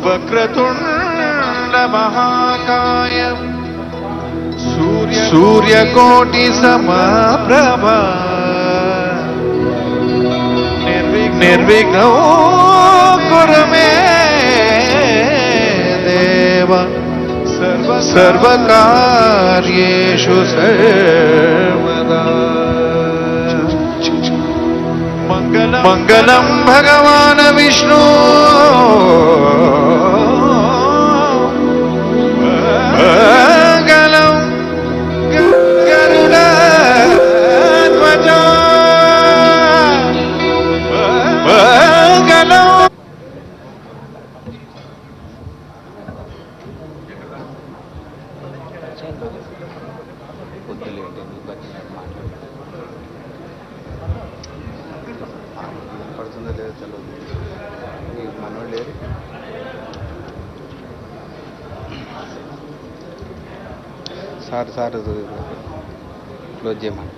వక్రతుండ మహాకాయ సూర్యకోటి సమప్రభ నిర్విఘ్నో కురు మే దేవ సర్వకార్యేషు సర్వదా. మంగళం భగవాన్ విష్ణు మంగళం గరుడధ్వజ మంగళం. పడుతుందో లేదో తెలియదు. మనోడు లేరు. సార్ క్లోజ్ చేయమని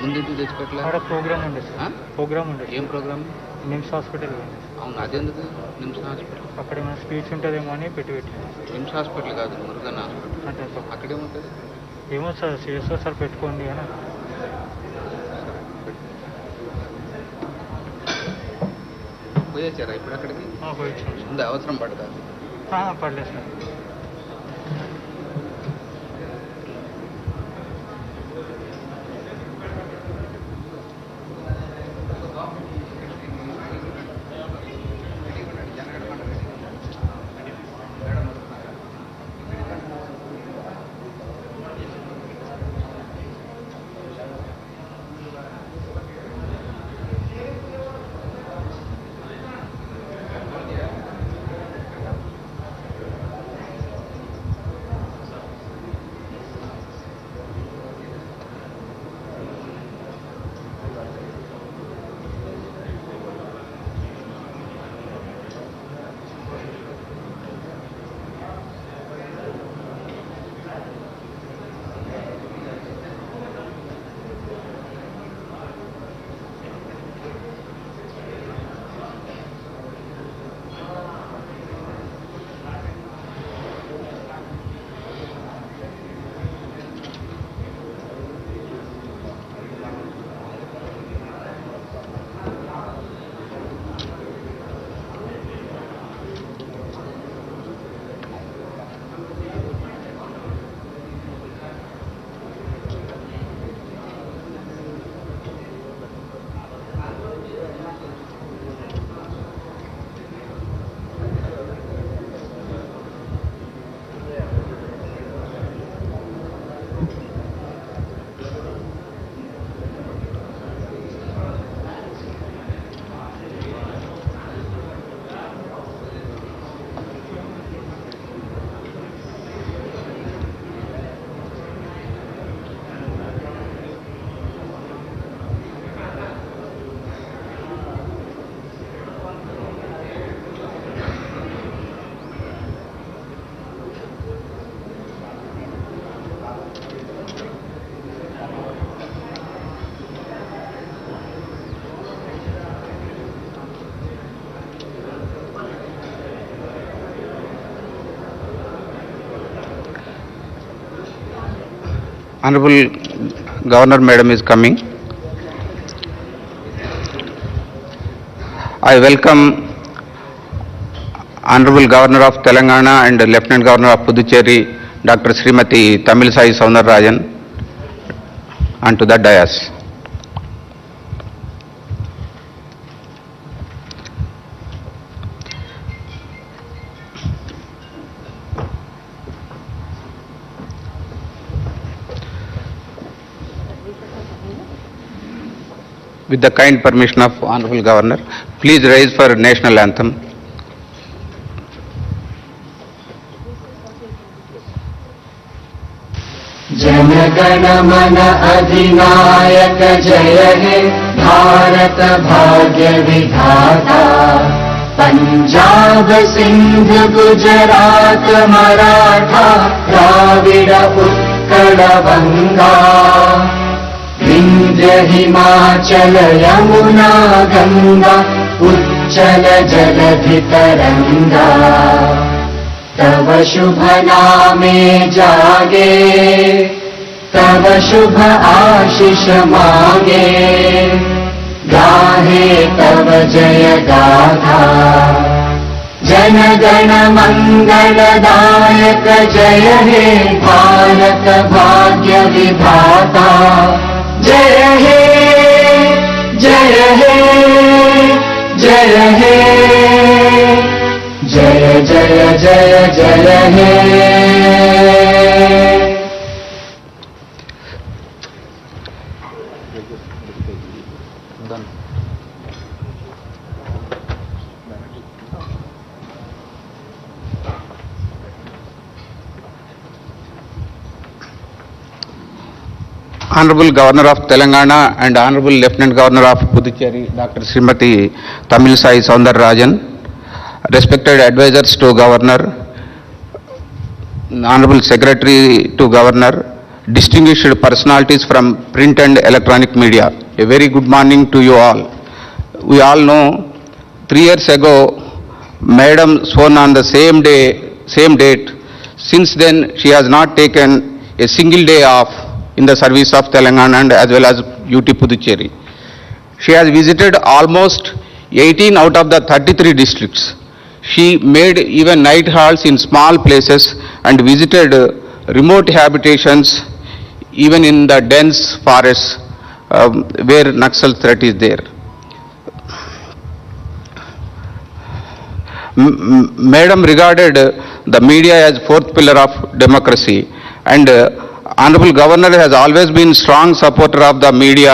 ముందు తెచ్చిపెట్టలే. ప్రోగ్రామ్ ఉండే ప్రోగ్రామ్ ఉండే. ఏం ప్రోగ్రామ్? నిమ్స్ హాస్పిటల్. అవును, అదెందుకు నిమ్స్ హాస్పిటల్? అక్కడ ఏమైనా స్పీచ్ ఉంటుందేమో అని పెట్టి నిమ్స్ హాస్పిటల్ కాదు, మురుగన్ హాస్పిటల్. అంటే అక్కడేముంటుంది? ఏమో సార్ చేస్తా సార్ పెట్టుకోండి అని. పోయొచ్చారా ఇప్పుడు అక్కడికి? పోయొచ్చాం. ముందు అవసరం పడదా? పడలేదు sir. Honorable Governor Madam is coming. I welcome Honorable Governor of Telangana and Lieutenant Governor of Puducherry, Dr. Srimati Tamilisai Soundararajan, onto the dais. With the kind permission of Honorable Governor, please rise for national anthem. जनगण मन अधिनायक जय हे भारत भाग्य विधाता पंजाब सिंध गुजरात मराठा द्राविड उत्कल बंगा विंध्य हिमाचल यमुना गंगा उच्चल जलधि तरंगा तव शुभ नामे जागे तव शुभ आशीष मांगे गाहे तव जय गाथा जन गण मंगलदायक जय हे भारत भाग्य विधाता जय हे जय हे जय हे जय जय जय जय हे Honorable Governor of Telangana and Honorable Lieutenant Governor of Puducherry, Dr. Srimati Tamilisai Soundararajan, respected advisors to Governor, Honorable Secretary to Governor, distinguished personalities from print and electronic media, a very good morning to you all. We all know 3 years ago, Madam sworn on the same date. Since then, she has not taken a single day off in the service of Telangana and as well as UT Puducherry. She has visited almost 18 out of the 33 districts. She made even night halts in small places and visited remote habitations even in the dense forests where Naxal threat is there. Madam regarded the media as fourth pillar of democracy, and Honorable Governor has always been strong supporter of the media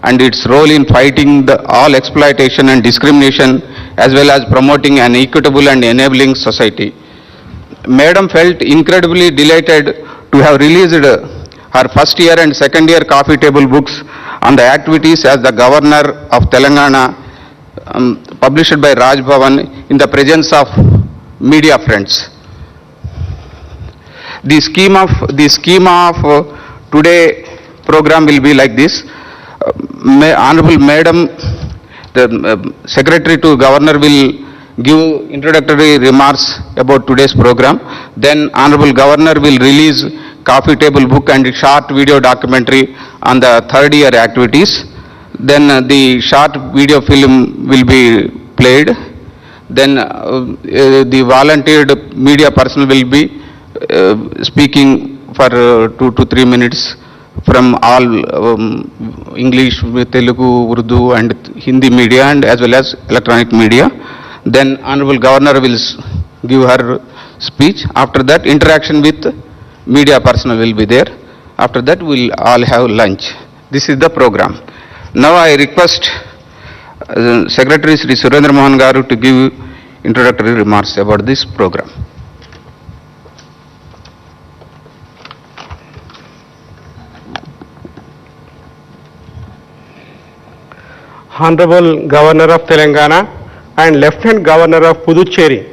and its role in fighting all exploitation and discrimination as well as promoting an equitable and enabling society. Madam felt incredibly delighted to have released her first year and second year coffee table books on the activities as the Governor of Telangana, published by Raj Bhavan in the presence of media friends. The scheme of today program will be like this. Honorable Madam, the Secretary to Governor will give introductory remarks about today's program. Then Honorable Governor will release coffee table book and short video documentary on the third year activities. Then the short video film will be played. Then the volunteered media person will be speaking for 2 to 3 minutes from all English, Telugu, Urdu and Hindi media and as well as electronic media. Then Honorable Governor will give her speech. After that, interaction with media personnel will be there. After that, we'll all have lunch. This is the program. Now I request Secretary Sri Surendra Mohan Garu to give introductory remarks about this program. Honorable Governor of Telangana and Lieutenant Governor of Puducherry,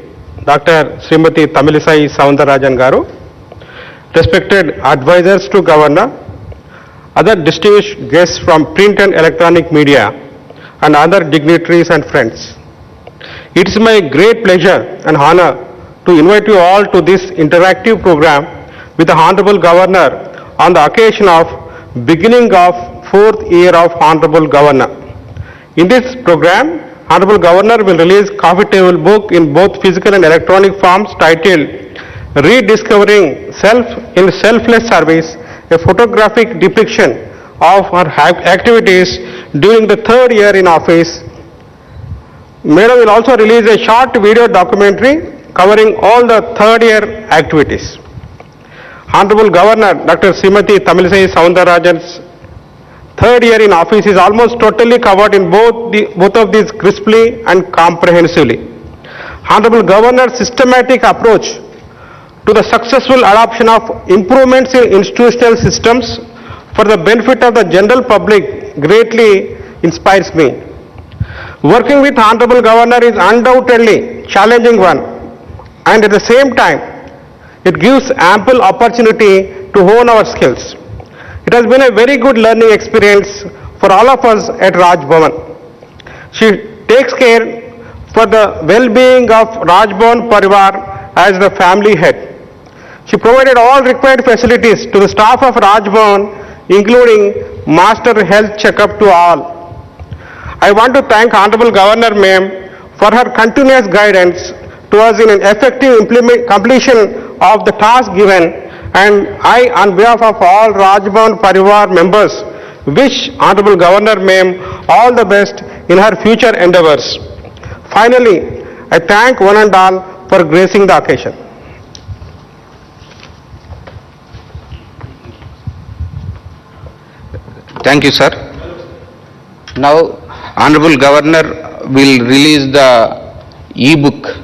Dr. Srimati Tamilisai Soundararajan Garu, respected advisors to Governor, other distinguished guests from print and electronic media, and other dignitaries and friends. It is my great pleasure and honor to invite you all to this interactive program with the Honorable Governor on the occasion of beginning of fourth year of Honorable Governor. In this program, Honorable Governor will release coffee table book in both physical and electronic forms titled Rediscovering Self in Selfless Service, a photographic depiction of her activities during the third year in office. Madam will also release a short video documentary covering all the third year activities. Honorable Governor Dr. Srimati Tamilisai Soundararajan's third year in office is almost totally covered in both of these crisply and comprehensively. Honorable Governor's systematic approach to the successful adoption of improvements in institutional systems for the benefit of the general public greatly inspires me. Working with Honorable Governor is undoubtedly challenging one, and at the same time, it gives ample opportunity to hone our skills. It has been a very good learning experience for all of us at Raj Bhavan. She takes care for the well-being of Raj Bhavan Parivar as the family head. She provided all required facilities to the staff of Raj Bhavan, including master health checkup to all. I want to thank Honorable Governor Ma'am for her continuous guidance to us in an effective completion of the task given, and I, on behalf of all Raj Bhavan Parivar members, wish Honorable Governor Ma'am all the best in her future endeavors. Finally, I thank one and all for gracing the occasion. Thank you, sir. Now, Honorable Governor will release the e-book.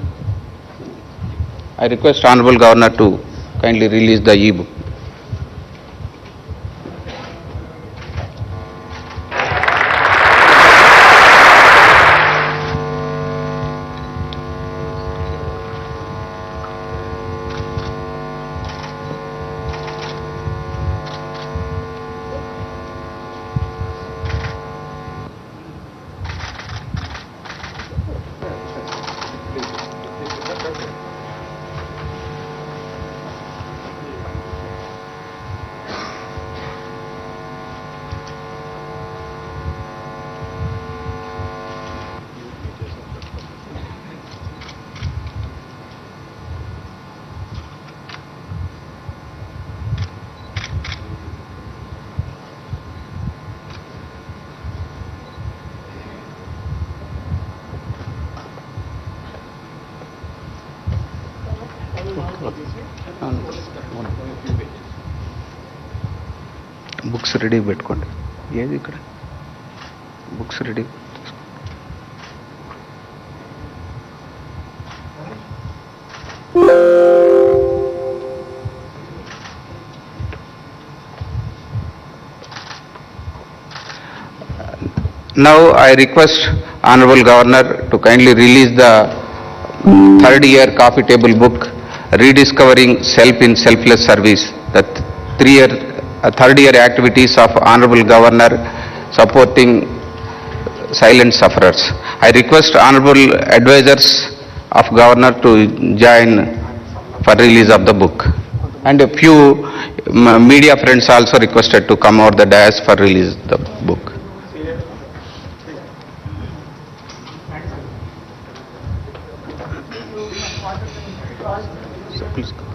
I request Honorable Governor to kindly release the e-book. Books ready పెట్టుకోండి. ఏది ఇక్కడ books ready. Now I request Honorable Governor to kindly release the third year coffee table book, Rediscovering Self in Selfless Service, the third year activities of Honorable Governor supporting silent sufferers. I request Honorable Advisors of Governor to join for release of the book. And a few media friends also requested to come over the dais for release the book. So please come.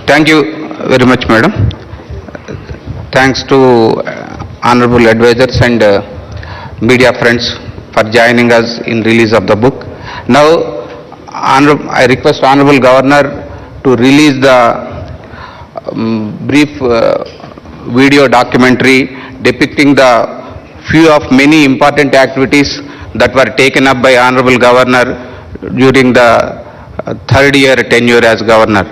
Thank you very much, madam. Thanks to honorable advisors and media friends for joining us in release of the book. Now, I request honorable governor to release the brief video documentary depicting the few of many important activities that were taken up by honorable governor during the third year tenure as governor.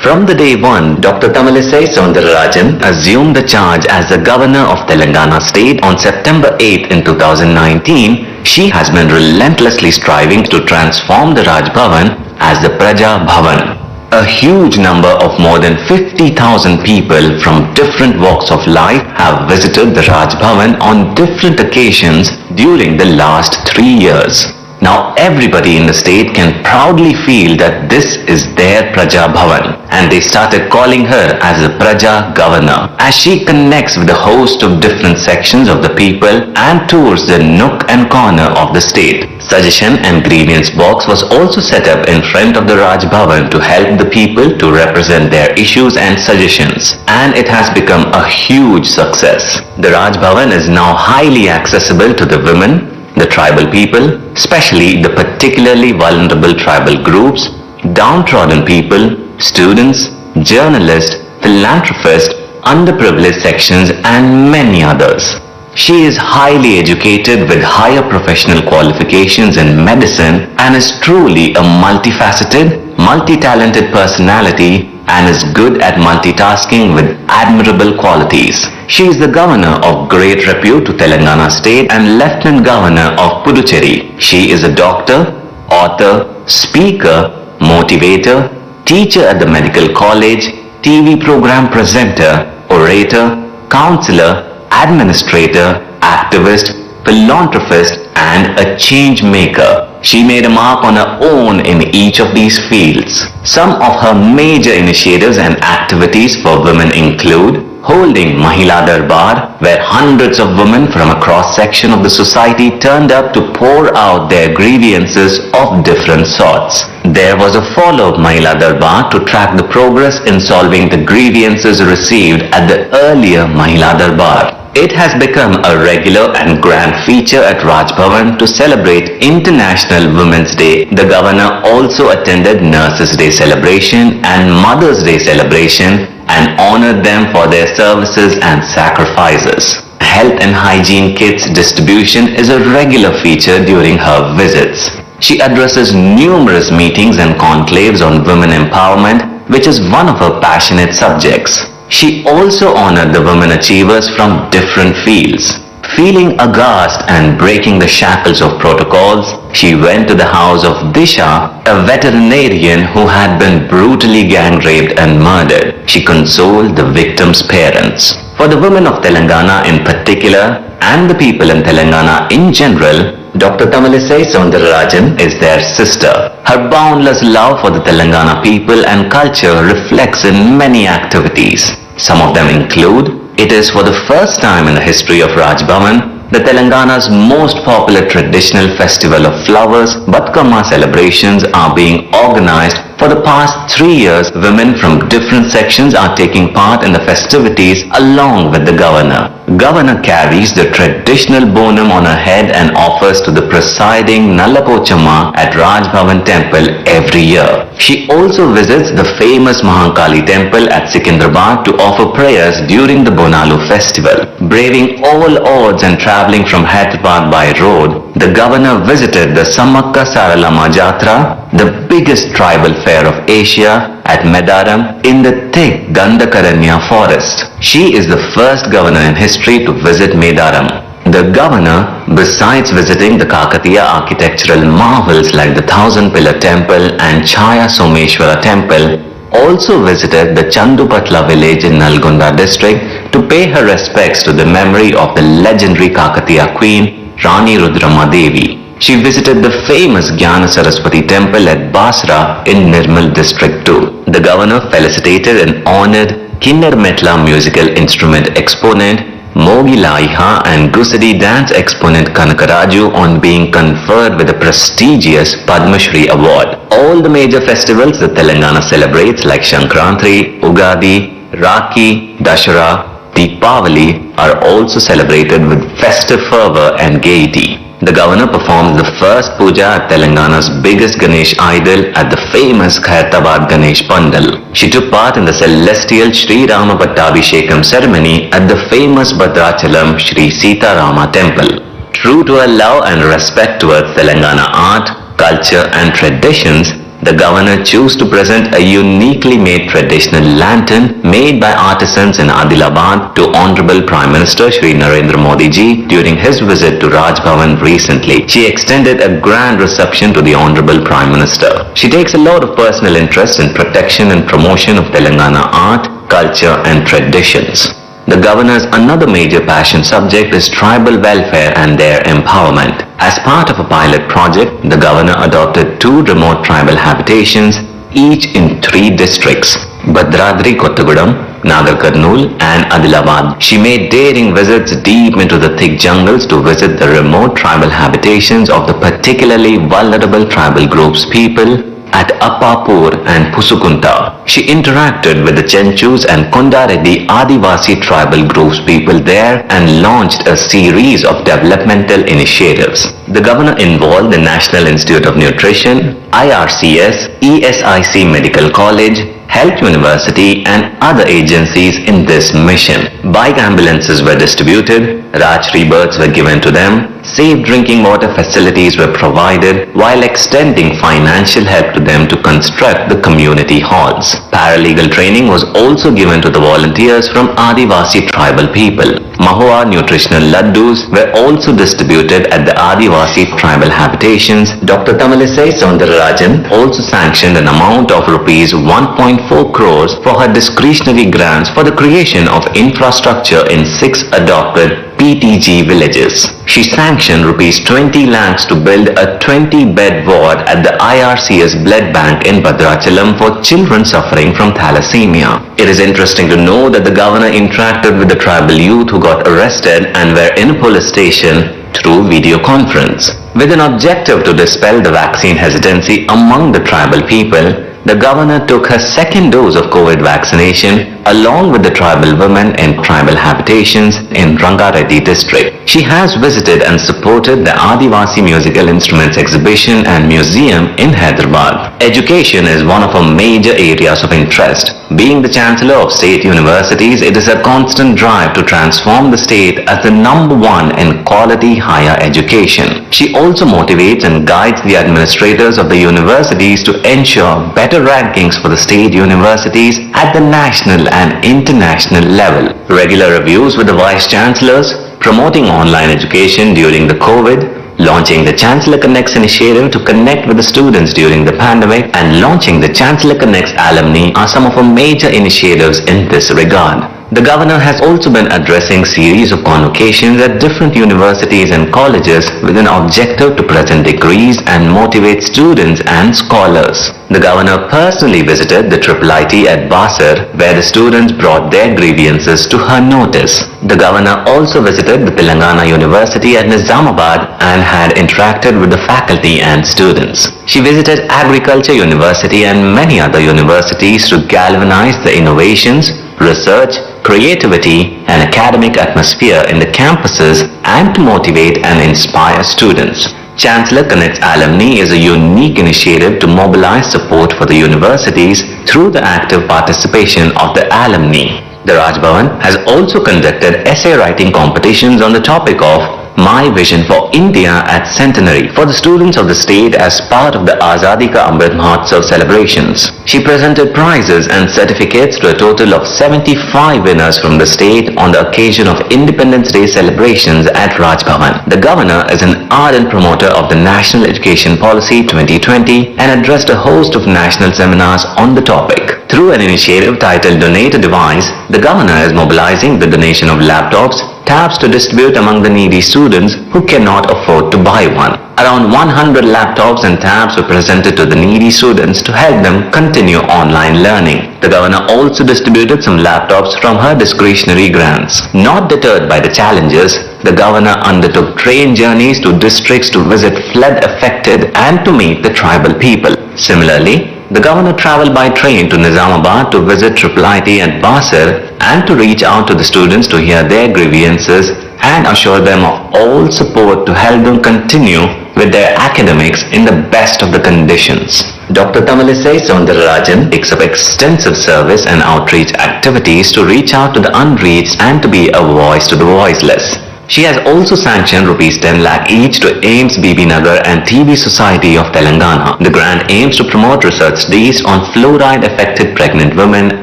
From the day one, Dr. Tamilisai Soundararajan assumed the charge as the governor of Telangana state on September 8 in 2019. She has been relentlessly striving to transform the Raj Bhavan as the Praja Bhavan. A huge number of more than 50,000 people from different walks of life have visited the Raj Bhavan on different occasions during the last 3 years. Now everybody in the state can proudly feel that this is their Praja Bhavan, and they started calling her as the Praja Governor as she connects with a host of different sections of the people and tours the nook and corner of the state. Suggestion and grievance box was also set up in front of the Raj Bhavan to help the people to represent their issues and suggestions, and it has become a huge success. The Raj Bhavan is now highly accessible to the women, the tribal people, especially the particularly vulnerable tribal groups, downtrodden people, students, journalists, philanthropists, underprivileged sections, and many others. She is highly educated with higher professional qualifications in medicine and is truly a multifaceted, multi-talented personality and is good at multitasking with admirable qualities. She is the governor of great repute to Telangana state and lieutenant governor of Puducherry. She is a doctor, author, speaker, motivator, teacher at the medical college, TV program presenter, orator, counselor, administrator, activist, philanthropist, and a change maker. She made a mark on her own in each of these fields. Some of her major initiatives and activities for women include holding Mahila Darbar, where hundreds of women from a cross-section of the society turned up to pour out their grievances of different sorts. There was a follow-up Mahila Darbar to track the progress in solving the grievances received at the earlier Mahila Darbar. It has become a regular and grand feature at Raj Bhavan to celebrate International Women's Day. The governor also attended Nurses' Day celebration and Mother's Day celebration and honored them for their services and sacrifices. Health and hygiene kits distribution is a regular feature during her visits. She addresses numerous meetings and conclaves on women empowerment, which is one of her passionate subjects. She also honored the women achievers from different fields. Feeling aghast and breaking the shackles of protocols, she went to the house of Disha, a veterinarian who had been brutally gang raped and murdered. She consoled the victim's parents. For the women of Telangana in particular, and the people in Telangana in general, Dr. Tamilisai Soundararajan is their sister. Her boundless love for the Telangana people and culture reflects in many activities. Some of them include, it is for the first time in the history of Raj Bhavan, the Telangana's most popular traditional festival of flowers, Batkama celebrations are being organized. For the past 3 years, women from different sections are taking part in the festivities along with the governor. Governor carries the traditional bonum on her head and offers to the presiding Nallapochamma at Raj Bhavan temple every year. She also visits the famous Mahankali temple at Secunderabad to offer prayers during the Bonalu festival. Braving all odds and travelling from Hyderabad by road, the governor visited the Samakka Saralama Jatra, the biggest tribal fair of Asia, at Medaram in the thick Dandakaranya forest. She is the first governor in history to visit Medaram. The governor, besides visiting the Kakatiya architectural marvels like the Thousand Pillar Temple and Chaya Someshwara Temple, also visited the Chandupatla village in Nalgonda district to pay her respects to the memory of the legendary Kakatiya queen, Rani Rudrama Devi. She visited the famous Jnana Saraswati temple at Basra in Nirmal district too. The governor felicitated and honored Kinnar Metla musical instrument exponent Mogi Laiha and Gusadi dance exponent Kanakaraju on being conferred with the prestigious Padma Shri award. All the major festivals that Telangana celebrates like Sankrantri, Ugadi, Rakhi, Dashara, Deepavali are also celebrated with festive fervor and gaiety. The governor performed the first puja at Telangana's biggest Ganesh idol at the famous Khairatabad Ganesh Pandal. She took part in the celestial Sri Rama Pattabhishekam ceremony at the famous Bhadrachalam Sri Sita Rama temple. True to her love and respect towards Telangana art, culture and traditions, the governor chose to present a uniquely made traditional lantern made by artisans in Adilabad to Honorable Prime Minister Shri Narendra Modi ji during his visit to Raj Bhavan recently. She extended a grand reception to the Honorable Prime Minister. She takes a lot of personal interest in protection and promotion of Telangana art, culture and traditions. The governor's another major passion subject is tribal welfare and their empowerment. As part of a pilot project, the governor adopted 2 remote tribal habitations, each in 3 districts, Bhadradri Kottagudam, Nagar Karnool and Adilabad. She made daring visits deep into the thick jungles to visit the remote tribal habitations of the particularly vulnerable tribal groups people at Appapur and Pusukunta. She interacted with the Chenchus and Kondareddy Adivasi tribal groups people there and launched a series of developmental initiatives. The governor involved the National Institute of Nutrition, IRCS, ESIC Medical College, Health University and other agencies in this mission. Bike ambulances were distributed, Rajshri birds were given to them, safe drinking water facilities were provided while extending financial help to them to construct the community halls. Paralegal training was also given to the volunteers from Adivasi tribal people. Mahua nutritional laddus were also distributed at the Adivasi tribal habitations. Dr. Tamilisai Soundararajan also sanctioned an amount of rupees 1.4 crores for her discretionary grants for the creation of infrastructure in 6 adopted PTG villages. She sanctioned rupees 20 lakhs to build a 20-bed ward at the IRCS blood bank in Bhadrachalam for children suffering from thalassemia. It is interesting to know that the governor interacted with the tribal youth who got arrested and were in a police station through video conference. With an objective to dispel the vaccine hesitancy among the tribal people, the governor took her second dose of COVID vaccination along with the tribal women in tribal habitations in Rangareddy district. She has visited and supported the Adivasi Musical Instruments Exhibition and Museum in Hyderabad. Education is one of her major areas of interest. Being the Chancellor of State Universities, it is a constant drive to transform the state as the #1 in quality higher education. She also motivates and guides the administrators of the universities to ensure better rankings for the state universities at the national and international level. Regular reviews with the Vice Chancellors, promoting online education during the COVID, launching the Chancellor Connects initiative to connect with the students during the pandemic, and launching the Chancellor Connects alumni are some of her major initiatives in this regard. The governor has also been addressing series of convocations at different universities and colleges with an objective to present degrees and motivate students and scholars. The governor personally visited the IIIT at Basar, where the students brought their grievances to her notice. The governor also visited the Telangana University at Nizamabad and had interacted with the faculty and students. She visited Agriculture University and many other universities to galvanize the innovations, research, creativity and academic atmosphere in the campuses and to motivate and inspire students. Chancellor Connects Alumni is a unique initiative to mobilize support for the universities through the active participation of the alumni. The Raj Bhavan has also conducted essay writing competitions on the topic of My Vision for India at Centenary for the students of the state as part of the Azadi Ka Amrit Mahotsav celebrations. She presented prizes and certificates to a total of 75 winners from the state on the occasion of Independence Day celebrations at Raj Bhavan. The governor is an ardent promoter of the National Education Policy 2020 and addressed a host of national seminars on the topic. Through an initiative titled Donate a Device, the governor is mobilizing the donation of laptops, tabs to distribute among the needy students who cannot afford to buy one. Around 100 laptops and tabs were presented to the needy students to help them continue online learning. The governor also distributed some laptops from her discretionary grants. Not deterred by the challenges, the governor undertook train journeys to districts to visit flood-affected and to meet the tribal people. Similarly, the governor travelled by train to Nizamabad to visit IIIT at Basir and to reach out to the students to hear their grievances and assure them of all support to help them continue with their academics in the best of the conditions. Dr. Tamilisai Soundararajan takes up extensive service and outreach activities to reach out to the unreached and to be a voice to the voiceless. She has also sanctioned rupees 10 lakh each to AIMS BB Nagar and TB Society of Telangana. The grant aims to promote research studies on fluoride-affected pregnant women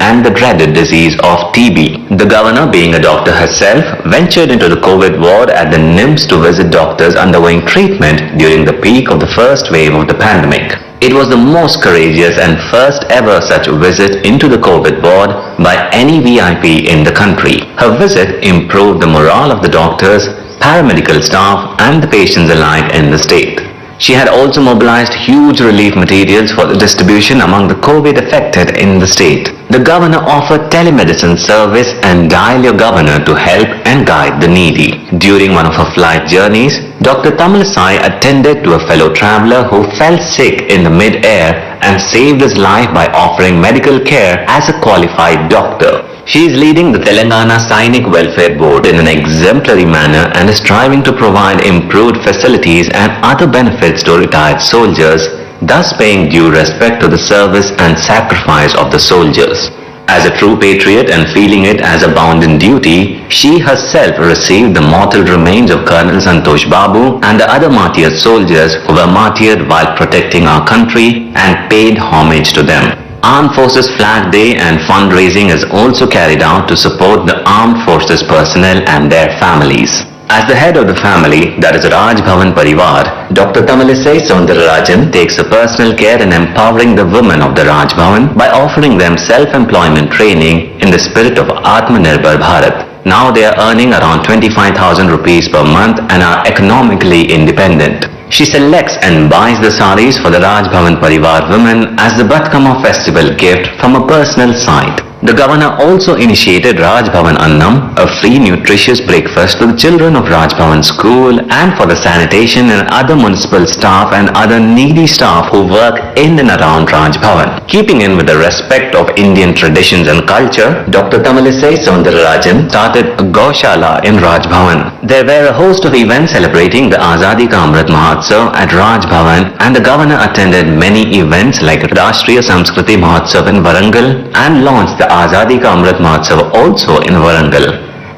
and the dreaded disease of TB. The governor, being a doctor herself, ventured into the COVID ward at the NIMS to visit doctors undergoing treatment during the peak of the first wave of the pandemic. It was the most courageous and first ever such visit into the COVID ward by any VIP in the country. Her visit improved the morale of the doctors, paramedical staff and the patients alike in the state. She had also mobilized huge relief materials for the distribution among the COVID affected in the state. The governor offered telemedicine service and Dial Your Governor to help and guide the needy. During one of her flight journeys, Dr. Tamilisai attended to a fellow traveler who fell sick in the mid-air and saved his life by offering medical care as a qualified doctor. She is leading the Telangana Sainik Welfare Board in an exemplary manner and is striving to provide improved facilities and other benefits to retired soldiers, thus paying due respect to the service and sacrifice of the soldiers. As a true patriot and feeling it as a bounden duty, she herself received the mortal remains of Colonel Santosh Babu and the other martyred soldiers who were martyred while protecting our country and paid homage to them. Armed Forces Flag Day and fundraising is also carried out to support the armed forces personnel and their families. As the head of the family, that is Raj Bhavan Parivar, Dr. Tamilisai Soundararajan takes a personal care in empowering the women of the Raj Bhavan by offering them self-employment training in the spirit of Atmanirbhar Bharat. Now they are earning around 25,000 rupees per month and are economically independent. She selects and buys the saris for the Raj Bhavan Parivar women as the Batkama festival gift from a personal site. The governor also initiated Raj Bhavan Annam, a free nutritious breakfast to the children of Raj Bhavan school and for the sanitation and other municipal staff and other needy staff who work in and around Raj Bhavan. Keeping in with the respect of Indian traditions and culture, Dr. Tamilisai Soundararajan started a Gaushala in Raj Bhavan. There were a host of events celebrating the Azadi Ka Amrit Mahotsav at Raj Bhavan and the governor attended many events like Rashtriya Samskriti Mahotsav in Warangal and launched the Azadi Ka Amrit Mahotsav also in Warangal.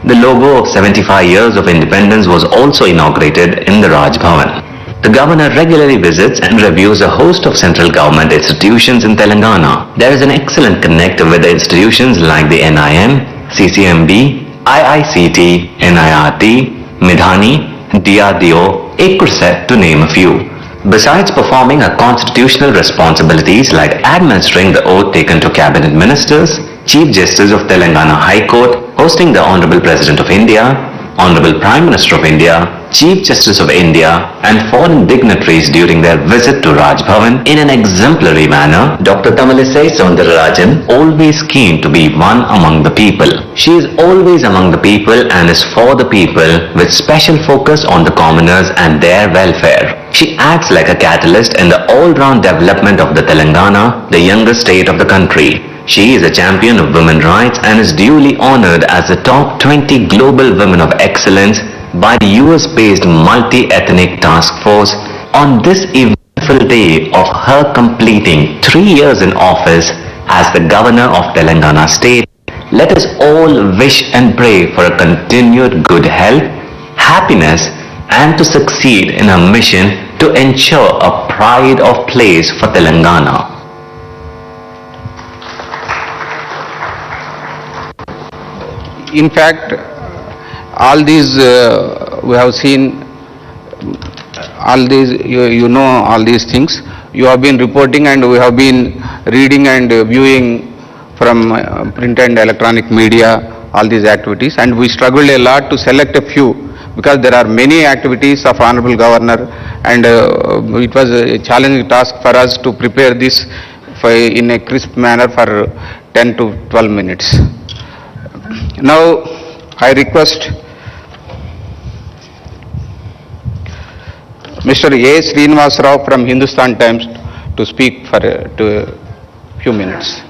The logo of 75 years of independence was also inaugurated in the Raj Bhavan. The governor regularly visits and reviews a host of central government institutions in Telangana. There is an excellent connect with the institutions like the NIM, CCMB, IICT, NIRT, Midhani, DRDO, ICRSET to name a few. Besides performing her constitutional responsibilities like administering the oath taken to cabinet ministers, Chief Justice of Telangana High Court, hosting the Honorable President of India, Honorable Prime Minister of India, Chief Justice of India and foreign dignitaries during their visit to Raj Bhavan in an exemplary manner, Dr. Tamilisai Soundararajan always keen to be one among the people. She is always among the people and is for the people with special focus on the commoners and their welfare. She acts like a catalyst in the all-round development of the Telangana, the youngest state of the country. She is a champion of women's rights and is duly honored as the top 20 global women of excellence by the US-based multi-ethnic task force on this eventful day of her completing 3 years in office as the governor of Telangana state. Let us all wish and pray for a continued good health, happiness and to succeed in her mission to ensure a pride of place for Telangana. In fact, all these we have seen, all these, you know all these things. You have been reporting and we have been reading and viewing from print and electronic media all these activities, and we struggled a lot to select a few because there are many activities of Honorable Governor, and it was a challenging task for us to prepare this in a crisp manner for 10 to 12 minutes. Now, I request Mr. A. Srinivas Rao from Hindustan Times to speak for a few minutes.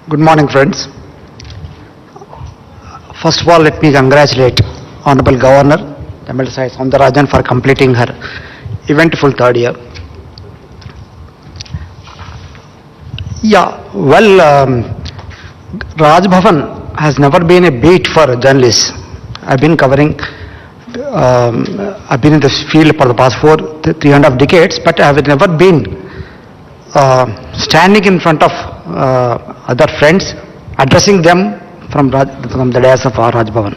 Good morning, friends. First of all, let me congratulate Honorable Governor Tamilisai Soundararajan for completing her eventful third year. Raj Bhavan has never been a beat for journalists. I've been in this field for the past 3.5 decades, but I have never been standing in front of other friends, addressing them from the dais of Raj Bhavan.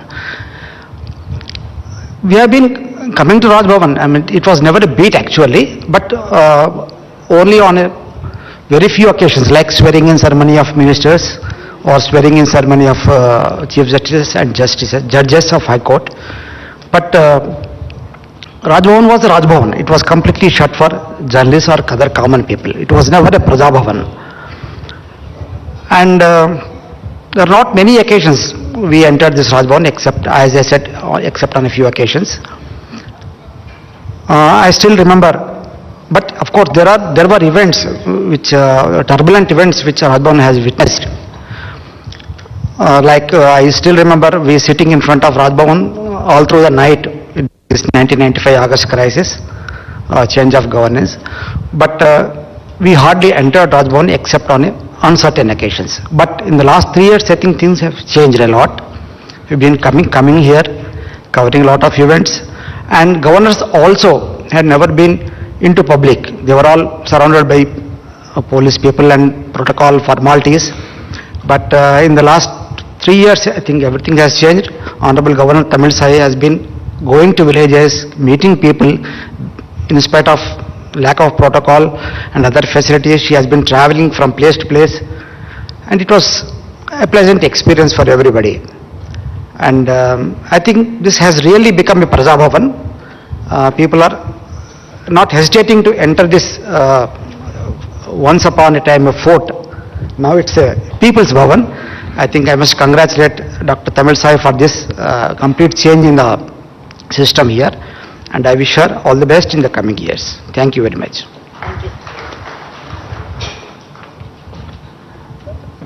We have been coming to Raj Bhavan. I mean, it was never a beat actually, but only on a very few occasions, like swearing in ceremony of ministers or swearing in ceremony of Chief Justice and judges of High Court. But Raj Bhavan was Raj Bhavan. It was completely shut for journalists or other common people. It was never a Praja Bhavan. And there are not many occasions we entered this Raj Bhavan, except, as I said, except on a few occasions. I still remember, but of course there were events which, turbulent events which Raj Bhavan has witnessed. I still remember we sitting in front of Raj Bhavan all through the night in this 1995 August crisis, change of governance. But we hardly entered Raj Bhavan except on uncertain occasions. But in the last 3 years, I think things have changed a lot. We've been coming here, covering a lot of events, and governors also had never been into public. They were all surrounded by police people and protocol formalities. But in the last 3 years, I think everything has changed. Honorable Governor Tamilisai has been going to villages, meeting people in spite of lack of protocol and other facilities. She has been traveling from place to place, and it was a pleasant experience for everybody. And I think this has really become a Praja Bhavan. People are not hesitating to enter this once upon a time a fort. Now it's a People's Bhavan. I think I must congratulate Dr. Tamilisai for this complete change in the system here, and I wish her all the best in the coming years. Thank you very much.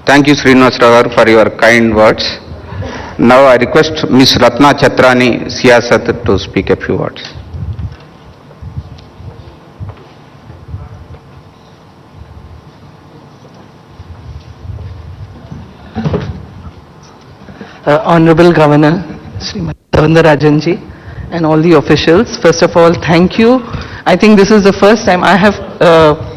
Thank you, Srinivas Rao, for your kind words. Now I request Ms. Ratna Chatrani Siyasat to speak a few words. Honorable Governor Srimati Soundararajan ji and all the officials, first of all, thank you. I think this is the first time I have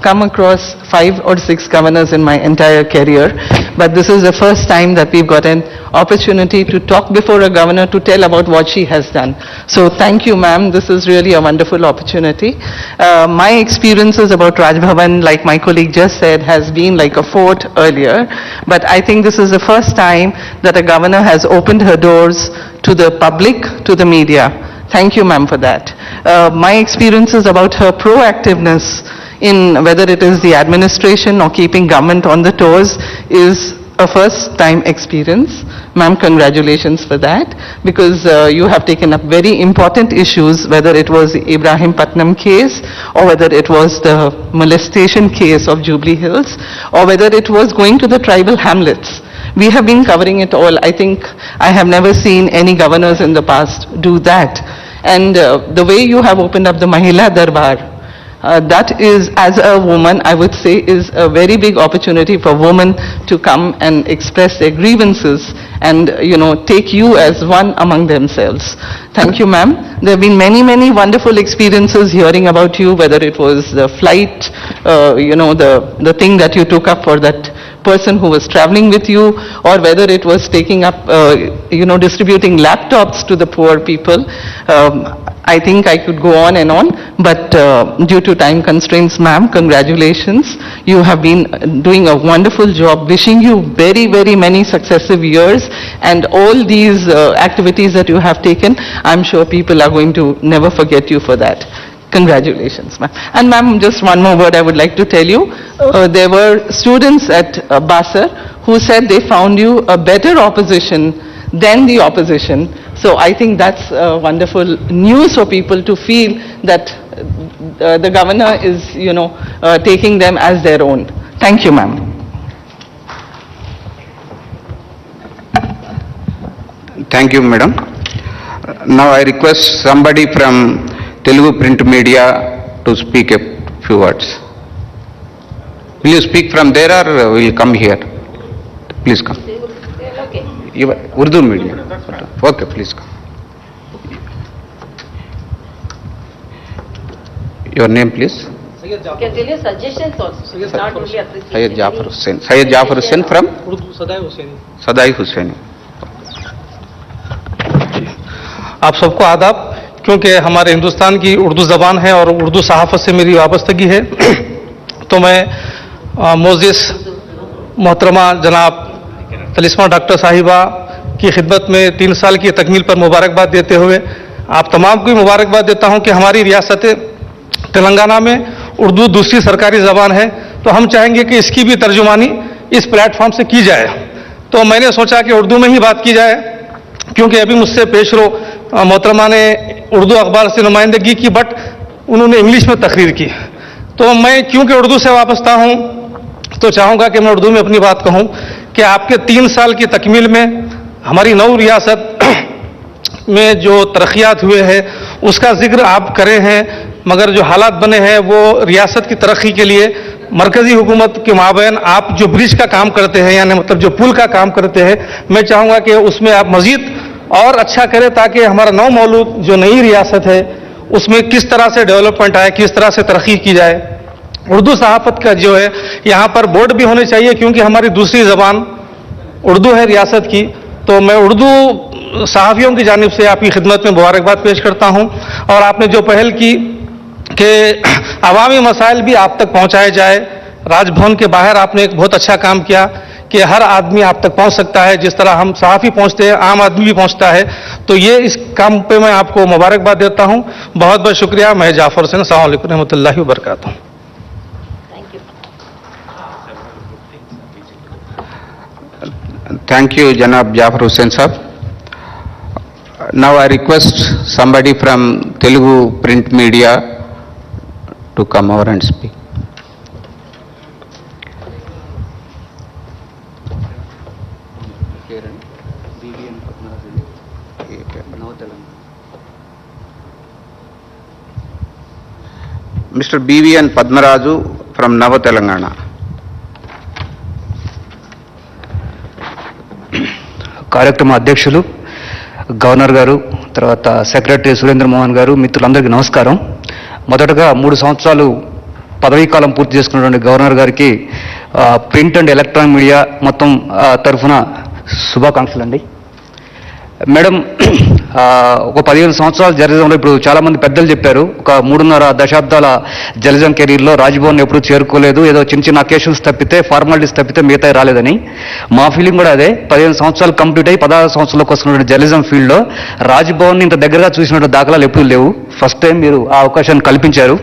come across 5 or 6 governors in my entire career, but this is the first time that we've got an opportunity to talk before a governor to tell about what she has done. So thank you, ma'am. This is really a wonderful opportunity. My experiences about Raj Bhavan, like my colleague just said, has been like a fort earlier, but I think this is the first time that a governor has opened her doors to the public, to the media. Thank you, ma'am, for that. My experiences about her proactiveness in whether it is the administration or keeping government on the toes is a first-time experience. Ma'am, congratulations for that, because you have taken up very important issues, whether it was the Ibrahim Patnam case, or whether it was the molestation case of Jubilee Hills, or whether it was going to the tribal hamlets. We have been covering it all. I think I have never seen any governors in the past do that. And the way you have opened up the Mahila Darbar, that is, as a woman, I would say, is a very big opportunity for women to come and express their grievances and, take you as one among themselves. Thank you, ma'am. There have been many, many wonderful experiences hearing about you, whether it was the flight, the thing that you took up for that person who was traveling with you, or whether it was taking up, distributing laptops to the poor people. I think I could go on and on, but due to time constraints, ma'am, congratulations. You have been doing a wonderful job. Wishing you very, very many successive years, and all these activities that you have taken, I'm sure people are going to never forget you for that. Congratulations, ma'am. And ma'am, just one more word I would like to tell you. There were students at Basar who said they found you a better opposition than the opposition. So I think that's wonderful news for people to feel that the governor is, taking them as their own. Thank you, ma'am. Thank you, madam. Now I request somebody from Telugu print media to speak a few words. Will you speak from there or will you come here? Please come. Urdu media. Okay, please come. Your name, please? You can tell your suggestions also. It's not only appreciation. Syed Jafar Hussain. Syed Jafar Hussain from? Sadai Hussaini. आप सबको आदाब, क्योंकि हमारे हिंदुस्तान की उर्दू ज़बान है और उर्दू सहाफ़त से मेरी वाबस्तगी है, तो मैं मोजिस मोहतरमा जनाब तलिस्मा डॉक्टर साहिबा की खिदमत में 3 साल की तकमील पर मुबारकबाद देते हुए आप तमाम को मुबारकबाद देता हूं कि हमारी रियासत तेलंगाना में उर्दू दूसरी सरकारी ज़बान है, तो हम चाहेंगे कि इसकी भी तर्जुमानी इस प्लेटफॉर्म से की जाए। तो मैंने सोचा कि उर्दू में ही बात की जाए, क्योंकि अभी मुझसे पेशरो मोहतरमा ने उर्दू अखबार से नुमाइंदगी की, बट उन्होंने इंग्लिश में तकरीर की। तो मैं क्योंकि उर्दू से वाबस्ता हूं, तो चाहूँगा कि मैं उर्दू में अपनी बात कहूँ कि आपके 3 साल की तकमील में हमारी नौ रियासत में जो तरक्यात हुए हैं उसका जिक्र आप करे हैं, मगर जो हालात बने हैं वो रियासत की तरक्की के लिए मरकजी हुकूमत के माबैन आप जो ब्रिज का काम करते हैं, यानी मतलब जो पुल का काम करते हैं, मैं चाहूँगा कि उसमें आप मजीद और अच्छा करें, ताकि हमारा नौ मौलूद जो नई रियासत है उसमें किस तरह से डेवलपमेंट आए, किस तरह से तरक्की की जाए। उर्दू सहाफ़त का जो है यहाँ पर बोर्ड भी होने चाहिए, क्योंकि हमारी दूसरी ज़बान उर्दू है रियासत की। तो मैं उर्दू सहाफ़ियों की जानिब से आपकी खिदमत में मुबारकबाद पेश करता हूँ, और आपने जो पहल की कि अवामी मसाइल भी आप तक पहुँचाए जाए, राजभवन के बाहर आपने एक बहुत अच्छा काम किया कि हर आदमी आप तक पहुँच सकता है, जिस तरह हम सहाफ़ी पहुँचते हैं आम आदमी भी पहुँचता है। तो ये इस काम पे मैं आपको मुबारकबाद देता हूँ। बहुत बहुत शुक्रिया। मैं जाफ़र हुसैन, अस्सलाम वालेकुम रहमतुल्लाहि व बरकातुहू। Thank you, Janab Jafar Hussain Sahab. Now I request somebody from Telugu print media to come over and speak. Mr. BVN Padmaraju from Nava Telangana. కార్యక్రమ అధ్యక్షులు, గవర్నర్ గారు, తర్వాత సెక్రటరీ సురేంద్ర మోహన్ గారు, మిత్రులందరికీ నమస్కారం. మొదటగా 3 సంవత్సరాలు పదవీకాలం పూర్తి చేసుకున్నటువంటి గవర్నర్ గారికి ప్రింట్ అండ్ ఎలక్ట్రానిక్ మీడియా మొత్తం తరఫున శుభాకాంక్షలు అండి. మేడం, ఒక 15 సంవత్సరాల జర్నలిజంలో ఇప్పుడు చాలామంది పెద్దలు చెప్పారు, ఒక 3.5 దశాబ్దాల జర్నలిజం కెరీర్లో రాజ్భవన్ ఎప్పుడూ చేరుకోలేదు, ఏదో చిన్న చిన్న అకేషన్స్ తప్పితే, ఫార్మాలిటీస్ తప్పితే మిగతా రాలేదని. మా ఫీలింగ్ కూడా అదే. 15 సంవత్సరాలు కంప్లీట్ అయ్యి 16 సంవత్సరాలకు వస్తున్నటువంటి జర్నలిజం ఫీల్డ్లో రాజ్భవన్ ఇంత దగ్గరగా చూసినటువంటి దాఖలాలు ఎప్పుడూ లేవు. ఫస్ట్ టైం మీరు ఆ అవకాశాన్ని కల్పించారు.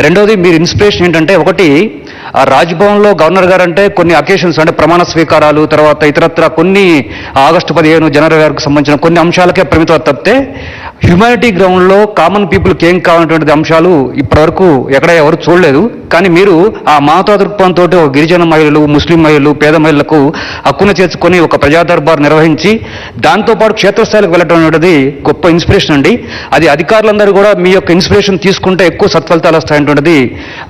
రెండవది, మీరు ఇన్స్పిరేషన్ ఏంటంటే, ఒకటి రాజ్భవన్లో గవర్నర్ గారు అంటే కొన్ని అకేషన్స్ అంటే ప్రమాణ స్వీకారాలు, తర్వాత ఇతరత్ర కొన్ని ఆగస్టు 15 జనవరి గారికి సంబంధించిన కొన్ని అంశాలకే పరిమితం తప్పితే హ్యుమానిటీ గ్రౌండ్లో కామన్ పీపుల్కి ఏం కావాలన్నటువంటి అంశాలు ఇప్పటివరకు ఎక్కడ ఎవరు చూడలేదు. కానీ మీరు ఆ మానవతా దృక్పథంతో ఒక గిరిజన మహిళలు, ముస్లిం మహిళలు, పేద మహిళలకు హక్కును చేర్చుకొని ఒక ప్రజా దర్బార్ నిర్వహించి దాంతోపాటు క్షేత్రస్థాయికి వెళ్ళడం అనేది గొప్ప ఇన్స్పిరేషన్ అండి. అది అధికారులందరూ కూడా మీ యొక్క ఇన్స్పిరేషన్ తీసుకుంటే ఎక్కువ సత్ఫలితాలు వస్తాయంటున్నది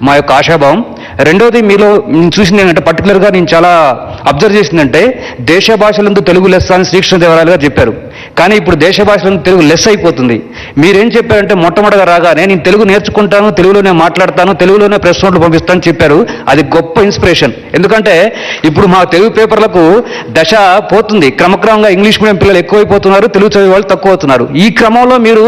మా యొక్క ఆశాభావం. రెండోది, మీలో నేను చూసింది ఏంటంటే, పర్టికులర్గా నేను చాలా అబ్జర్వ్ చేసిందంటే, దేశ భాషలందు తెలుగు లెస్స అని శ్రీకృష్ణదేవరాయలు గారు చెప్పారు. కానీ ఇప్పుడు దేశ భాషలందు తెలుగు లెస్ అయిపోతుంది. మీరేం చెప్పారంటే, మొట్టమొదటిగా రాగానే నేను తెలుగు నేర్చుకుంటాను, తెలుగులోనే మాట్లాడతాను, తెలుగులోనే ప్రెస్ నోట్లు పంపిస్తానని చెప్పారు. అది గొప్ప ఇన్స్పిరేషన్. ఎందుకంటే ఇప్పుడు మా తెలుగు పేపర్లకు దశ పోతుంది. క్రమక్రమంగా ఇంగ్లీష్ మీడియం పిల్లలు ఎక్కువైపోతున్నారు, తెలుగు చదివే వాళ్ళు తక్కువ అవుతున్నారు. ఈ క్రమంలో మీరు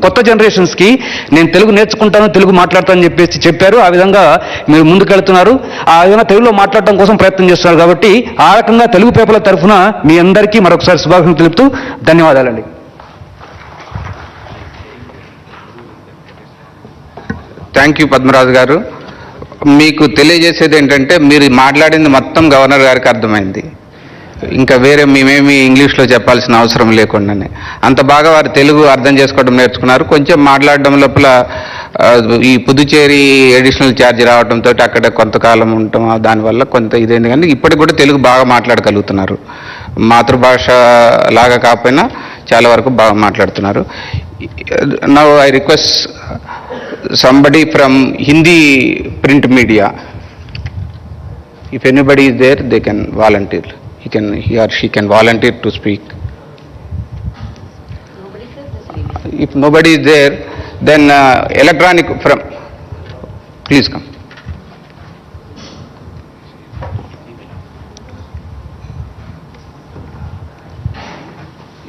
కొత్త జనరేషన్స్కి నేను తెలుగు నేర్చుకుంటాను, తెలుగు మాట్లాడతానని చెప్పారు. ఆ విధంగా మీరు ముందుకెళ్తున్నారు. ఆ విధంగా తెలుగులో మాట్లాడటం కోసం ప్రయత్నం చేస్తున్నారు. కాబట్టి ఆ రకంగా తెలుగు పేపర్ల తరఫున మీ అందరికీ మరొకసారి శుభాకాంక్షలు తెలుపుతూ ధన్యవాదాలండి. థ్యాంక్ యూ పద్మరాజు గారు. మీకు తెలియజేసేది ఏంటంటే మీరు మాట్లాడింది మొత్తం గవర్నర్ గారికి అర్థమైంది. ఇంకా వేరే మేమేమి ఇంగ్లీష్లో చెప్పాల్సిన అవసరం లేకుండానే అంత బాగా వారు తెలుగు అర్థం చేసుకోవడం నేర్చుకున్నారు. కొంచెం మాట్లాడడం లోపల ఈ పుదుచ్చేరి అడిషనల్ ఛార్జ్ రావడంతో అక్కడ కొంతకాలం ఉండటం దానివల్ల కొంత ఇదైంది. కానీ ఇప్పటికి కూడా తెలుగు బాగా మాట్లాడగలుగుతున్నారు. మాతృభాష లాగా కాకపోయినా చాలా వరకు బాగా మాట్లాడుతున్నారు. Now I request somebody from Hindi print media, if anybody is there, they can volunteer. He or she can volunteer to speak. If nobody is there, then electronic from, please come.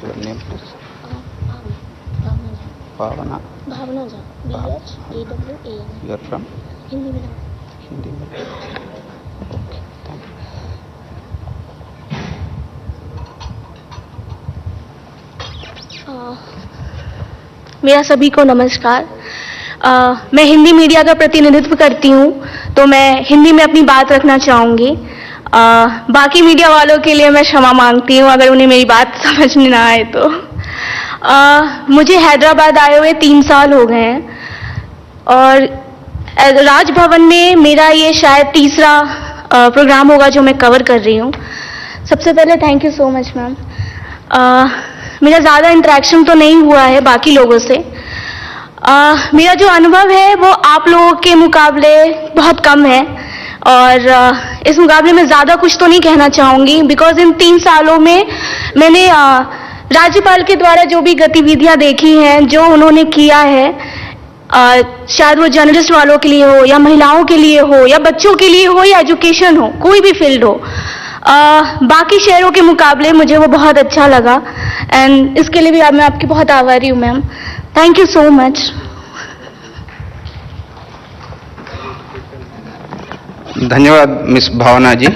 Your name please. Bhavana. Bhavana Jha, BHAWAN. You are from? Hindi medium. Hindi medium. Okay, thank you. मेरा सभी को नमस्कार. मैं Hindi media का प्रतिनिधित्व करती हूँ, तो मैं हिंदी में अपनी बात रखना चाहूँगी. बाकी मीडिया वालों के लिए मैं क्षमा मांगती हूँ अगर उन्हें मेरी बात समझ में ना आए तो. मुझे हैदराबाद आए हुए 3 साल हो गए हैं और राजभवन में मेरा ये शायद तीसरा प्रोग्राम होगा जो मैं कवर कर रही हूँ. सबसे पहले thank you so much ma'am. मेरा ज़्यादा इंटरेक्शन तो नहीं हुआ है बाकी लोगों से. मेरा जो अनुभव है वो आप लोगों के मुकाबले बहुत कम है और इस मुकाबले में ज़्यादा कुछ तो नहीं कहना चाहूँगी बिकॉज इन 3 सालों में मैंने राज्यपाल के द्वारा जो भी गतिविधियां देखी हैं, जो उन्होंने किया है, शायद वो जर्नलिस्ट वालों के लिए हो या महिलाओं के लिए हो या बच्चों के लिए हो या एजुकेशन हो, कोई भी फील्ड हो, बाकी शहरों के मुकाबले मुझे वो बहुत अच्छा लगा एंड इसके लिए भी मैं आपकी बहुत आभारी हूँ ma'am. Thank you so much. धन्यवाद मिस भावना जी.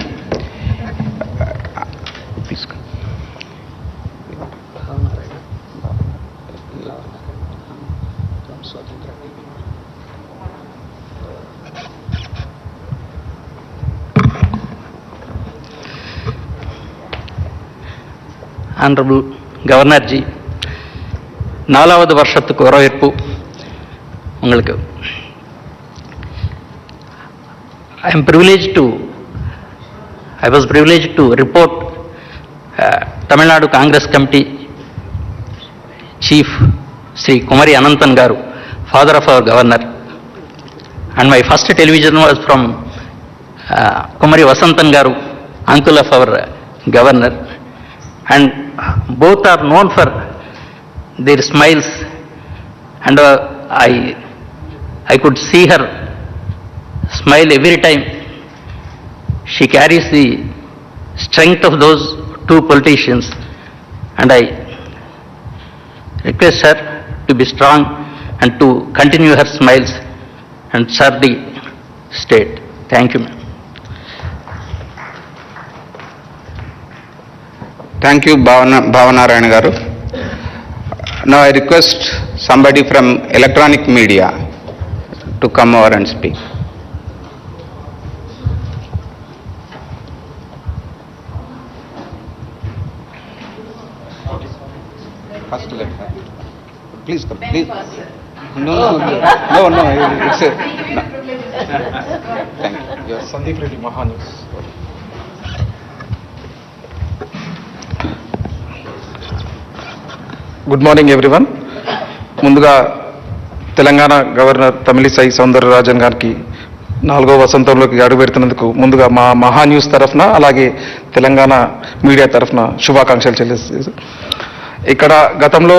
Honorable Governor ji, 4வது வருஷத்துக்கு வரவேற்பு உங்களுக்கு. I was privileged to report Tamil Nadu Congress Committee Chief Sri Kumari Ananthan Garu, father of our governor, and my first television was from Kumari Vasantan Garu, uncle of our governor, and both are known for their smiles, and I could see her smile every time. She carries the strength of those two politicians, and I request her to be strong and to continue her smiles and serve the state. Thank you, ma'am. Thank you, Bhavanarayan garu. Now I request somebody from electronic media to come over and speak. First let her. Please come, please. No, it's a... No. Thank you. You are Sandeep Reddy, Mahanews. Good morning everyone. ముందుగా Telangana governor Tamilisai Soundararajan గారికి 4వ వసంతంలోకి అడుగుపెడుతున్నందుకు ముందుగా మా మహా news తరఫున అలాగే Telangana media తరఫున శుభాకాంక్షలు చెల్లిస్తూ, ఇక్కడ గతంలో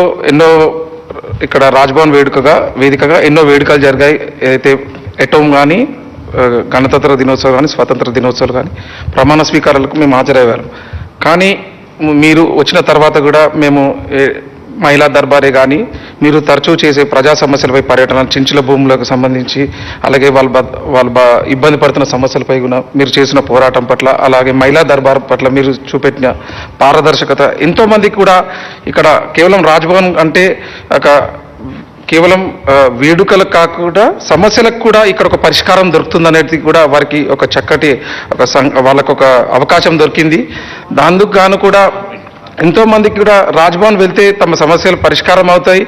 రాజ్భవన్ వేదికగా ఎన్నో వేడుకలు జరిగాయి. అయితే ఎటోమ్ కానీ గణతంత్ర దినోత్సవం కానీ స్వాతంత్ర దినోత్సవాలు కానీ ప్రమాణ స్వీకారాలకు మేము హాజరయ్యేవాళ్ళం. కానీ మీరు వచ్చిన తర్వాత కూడా మేము మహిళా దర్బారే కానీ మీరు తరచూ చేసే ప్రజా సమస్యలపై పర్యటన, చించుల భూములకు సంబంధించి, అలాగే వాళ్ళ ఇబ్బంది పడుతున్న సమస్యలపై కూడా మీరు చేసిన పోరాటం పట్ల, అలాగే మహిళా దర్బార్ పట్ల మీరు చూపెట్టిన పారదర్శకత, ఎంతోమందికి కూడా ఇక్కడ కేవలం రాజ్భవన్ అంటే ఒక కేవలం వేడుకలకు కాకుండా సమస్యలకు కూడా ఇక్కడ ఒక పరిష్కారం దొరుకుతుందనేది కూడా వారికి ఒక చక్కటి వాళ్ళకు ఒక అవకాశం దొరికింది. దానికి గాను కూడా ఎంతోమందికి కూడా రాజ్భవన్ వెళ్తే తమ సమస్యలు పరిష్కారం అవుతాయి.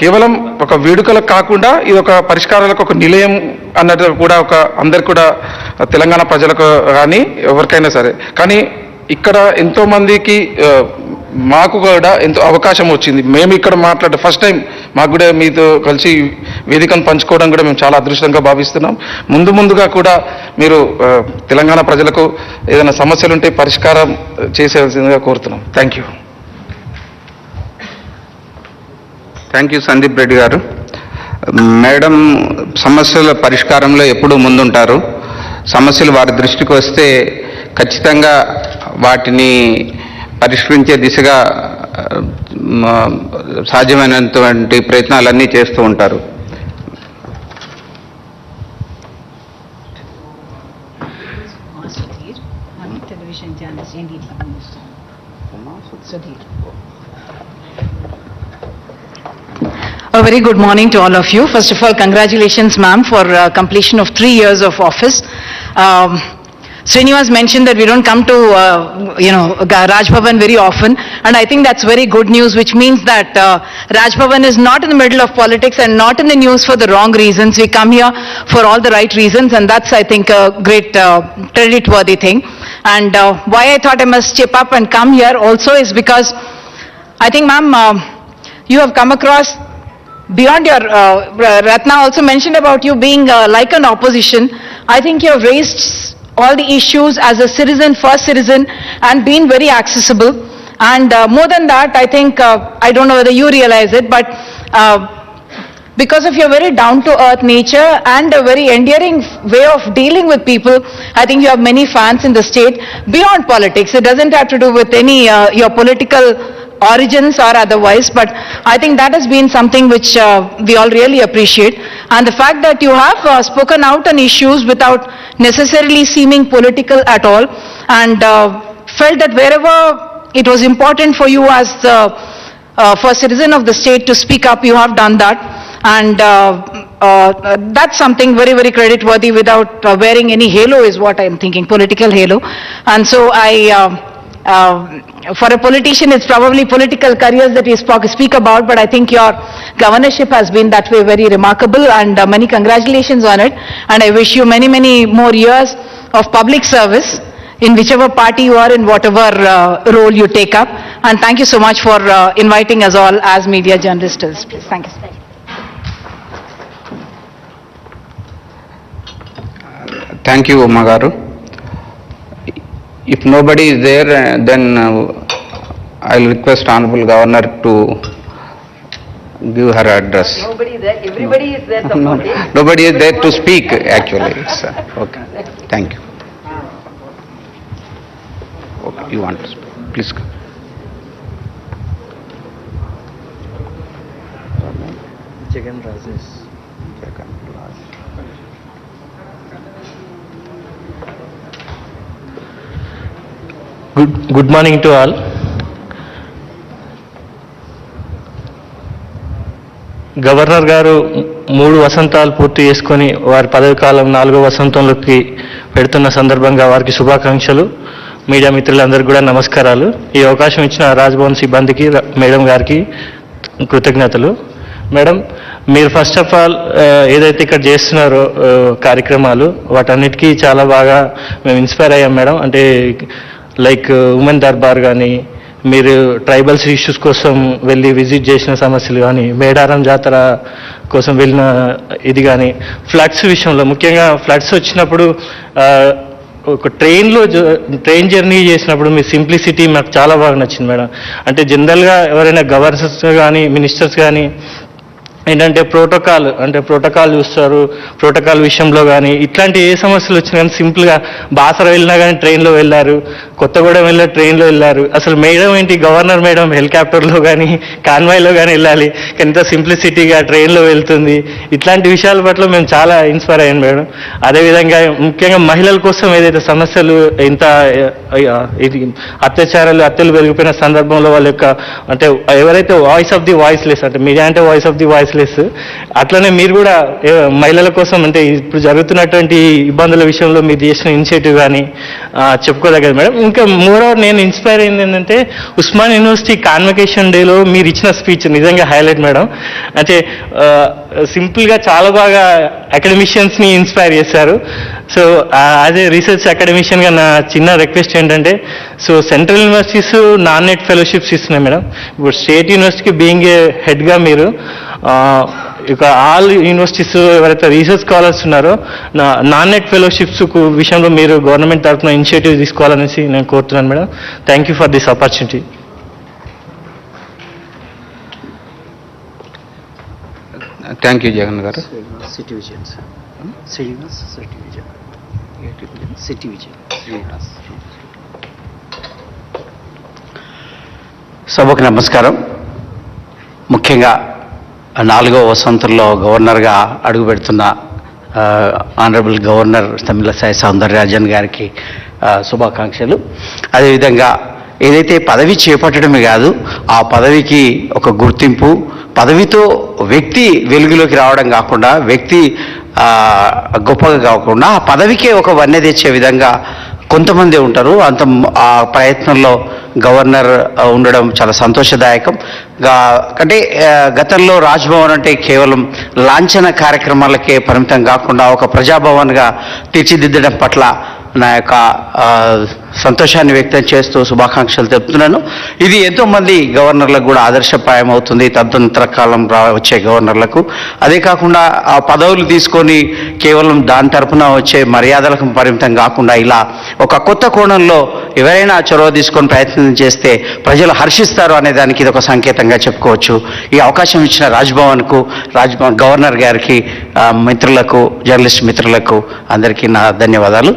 కేవలం ఒక వేడుకలకు కాకుండా ఇది ఒక పరిష్కారాలకు ఒక నిలయం అన్నట్టు కూడా ఒక అందరికి కూడా తెలంగాణ ప్రజలకు కానీ ఎవరికైనా సరే. కానీ ఇక్కడ ఎంతోమందికి మాకు కూడా ఎంతో అవకాశం వచ్చింది. మేము ఇక్కడ మాట్లాడే ఫస్ట్ టైం మాకు కూడా మీతో కలిసి వేదికను పంచుకోవడం కూడా మేము చాలా అదృష్టంగా భావిస్తున్నాం. ముందుగా కూడా మీరు తెలంగాణ ప్రజలకు ఏదైనా సమస్యలు ఉంటే పరిష్కారం చేసేయాల్సిందిగా కోరుతున్నాం. Thank you. Thank you Sandeep Reddy గారు. మేడం సమస్యల పరిష్కారంలో ఎప్పుడూ ముందుంటారు. సమస్యలు వారి దృష్టికి వస్తే ఖచ్చితంగా వాటిని పరిష్కరించే దిశగా సాధ్యమైనటువంటి ప్రయత్నాలన్నీ చేస్తూ ఉంటారు. A very good morning to all of you. First of all, congratulations, ma'am, for completion of 3 years of office. Srinivas mentioned that we don't come to, Raj Bhavan very often, and I think that's very good news, which means that Raj Bhavan is not in the middle of politics and not in the news for the wrong reasons. We come here for all the right reasons, and that's, I think, a great credit-worthy thing. And why I thought I must chip up and come here also is because I think, ma'am, you have come across beyond your, Ratna also mentioned about you being like an opposition. I think you have raised all the issues as a citizen, first citizen, and been very accessible. And more than that, I think, I don't know whether you realize it, but because of your very down-to-earth nature and a very endearing way of dealing with people, I think you have many fans in the state beyond politics. It doesn't have to do with any your political origins or otherwise, but I think that has been something which we all really appreciate. And the fact that you have spoken out on issues without necessarily seeming political at all, and felt that wherever it was important for you as for a citizen of the state to speak up, you have done that. And that's something very, very credit-worthy without wearing any halo is what I'm thinking, political halo. And so for a politician, it's probably political careers that we speak about, but I think your governorship has been that way very remarkable, and many congratulations on it. And I wish you many, many more years of public service in whichever party you are, in whatever role you take up. And thank you so much for inviting us all as media journalists. Please, thank you. Thank you, Umma garu. If nobody is there, then I'll request Honorable Governor to give her address. Nobody is there, everybody is there supporting. Nobody is there to speak, actually. Okay, thank you. Okay, you want to speak? Please go. Jagan Rajesh. Good morning to all. Governor గారు 3 వసంతాలు పూర్తి చేసుకొని వారి పదవి కాలం 4వ వసంతంలోకి పెడుతున్న సందర్భంగా వారికి శుభాకాంక్షలు. మీడియా మిత్రులందరికీ కూడా నమస్కారాలు. ఈ అవకాశం ఇచ్చిన రాజ్భవన్ సిబ్బందికి, మేడం గారికి కృతజ్ఞతలు. మేడం, మీరు ఫస్ట్ ఆఫ్ ఆల్ ఏదైతే ఇక్కడ చేస్తున్నారో కార్యక్రమాలు, వాటన్నిటికీ చాలా బాగా మేము ఇన్స్పైర్ అయ్యాం మేడం. అంటే లైక్ ఉమెన్ దర్బార్ కానీ, మీరు ట్రైబల్స్ ఇష్యూస్ కోసం వెళ్ళి విజిట్ చేసిన సమస్యలు కానీ, మేడారం జాతర కోసం వెళ్ళిన ఇది కానీ, ఫ్లడ్స్ విషయంలో ముఖ్యంగా ఫ్లడ్స్ వచ్చినప్పుడు ఒక ట్రైన్ జర్నీ చేసినప్పుడు మీ సింప్లిసిటీ నాకు చాలా బాగా నచ్చింది మేడం. అంటే జనరల్గా ఎవరైనా గవర్నర్స్ కానీ మినిస్టర్స్ కానీ ఏంటంటే ప్రోటోకాల్ చూస్తారు. ప్రోటోకాల్ విషయంలో కానీ ఇట్లాంటి ఏ సమస్యలు వచ్చినా కానీ సింపుల్గా బాసర వెళ్ళినా కానీ ట్రైన్లో వెళ్ళారు, కొత్తగూడెం వెళ్ళిన ట్రైన్లో వెళ్ళారు. అసలు మేడం ఏంటి, గవర్నర్ మేడం హెలికాప్టర్లో కానీ కాన్వాయ్లో కానీ వెళ్ళాలి, ఎంత సింప్లిసిటీగా ట్రైన్లో వెళ్తుంది. ఇట్లాంటి విషయాల పట్ల మేము చాలా ఇన్స్పైర్ అయ్యాం మేడం. అదేవిధంగా ముఖ్యంగా మహిళల కోసం ఏదైతే సమస్యలు ఇంత హత్యలు పెరిగిపోయిన సందర్భంలో వాళ్ళ యొక్క అంటే ఎవరైతే వాయిస్ ఆఫ్ ది వాయిస్లెస్, అంటే మీడియా అంటే వాయిస్ ఆఫ్ ది వాయిస్లెస్, అట్లనే మీరు కూడా మహిళల కోసం అంటే ఇప్పుడు జరుగుతున్నటువంటి ఇబ్బందుల విషయంలో మీరు చేసిన ఇనిషియేటివ్ కానీ చెప్పుకోదగ్గది మేడం. ఇంకా మోరోవర్ నేను ఇన్స్పైర్ అయింది ఏంటంటే ఉస్మాన్ యూనివర్సిటీ కాన్వకేషన్ డేలో మీరు ఇచ్చిన స్పీచ్ నిజంగా హైలైట్ మేడం. అంటే సింపుల్గా చాలా బాగా అకాడమిషియన్స్ని ఇన్స్పైర్ చేశారు. సో యాజ్ ఏ రీసెర్చ్ అకాడమిషియన్గా నా చిన్న రిక్వెస్ట్ ఏంటంటే, so central universities non net fellowships ఇస్తున్నాయి మేడం. ఇప్పుడు స్టేట్ యూనివర్సిటీకి బీయింగ్ ఏ హెడ్గా మీరు ఇక ఆల్ యూనివర్సిటీస్ ఎవరైతే రీసెర్చ్ స్కాలర్స్ ఉన్నారో నాన్ నెట్ ఫెలోషిప్స్ విషయంలో మీరు గవర్నమెంట్ తరఫున ఇనిషియేటివ్ తీసుకోవాలనేసి నేను కోరుతున్నాను madam. Thank you for this opportunity. Thank you Jagan గారు. సభకు నమస్కారం. ముఖ్యంగా 4వ వసంతంలో గవర్నర్గా అడుగుపెడుతున్న ఆనరబుల్ గవర్నర్ తమిళసాయి సౌందరరాజన్ గారికి శుభాకాంక్షలు. అదేవిధంగా ఏదైతే పదవి చేపట్టడమే కాదు, ఆ పదవికి ఒక గుర్తింపు, పదవితో వ్యక్తి వెలుగులోకి రావడం కాకుండా, వ్యక్తి గొప్పగా కాకుండా ఆ పదవికే ఒక వన్నె తెచ్చే విధంగా కొంతమంది ఉంటారు. ఆ ప్రయత్నంలో గవర్నర్ ఉండడం చాలా సంతోషదాయకం. అంటే గతంలో రాజ్భవన్ అంటే కేవలం లాంఛన కార్యక్రమాలకే పరిమితం కాకుండా ఒక ప్రజాభవన్గా తీర్చిదిద్దడం పట్ల నా యొక్క సంతోషాన్ని వ్యక్తం చేస్తూ శుభాకాంక్షలు తెలుపుతున్నాను. ఇది ఎంతోమంది గవర్నర్లకు కూడా ఆదర్శప్రాయం అవుతుంది, తదనంతర కాలం వచ్చే గవర్నర్లకు. అదే కాకుండా ఆ పదవులు తీసుకొని కేవలం దాని తరపున వచ్చే మర్యాదలకు పరిమితం కాకుండా ఇలా ఒక కొత్త కోణంలో ఎవరైనా చొరవ తీసుకొని ప్రయత్నం చేస్తే ప్రజలు హర్షిస్తారు అనే దానికి ఇది ఒక సంకేతంగా చెప్పుకోవచ్చు. ఈ అవకాశం ఇచ్చిన రాజ్భవన్ గవర్నర్ గారికి, మిత్రులకు, జర్నలిస్ట్ మిత్రులకు అందరికీ నా ధన్యవాదాలు.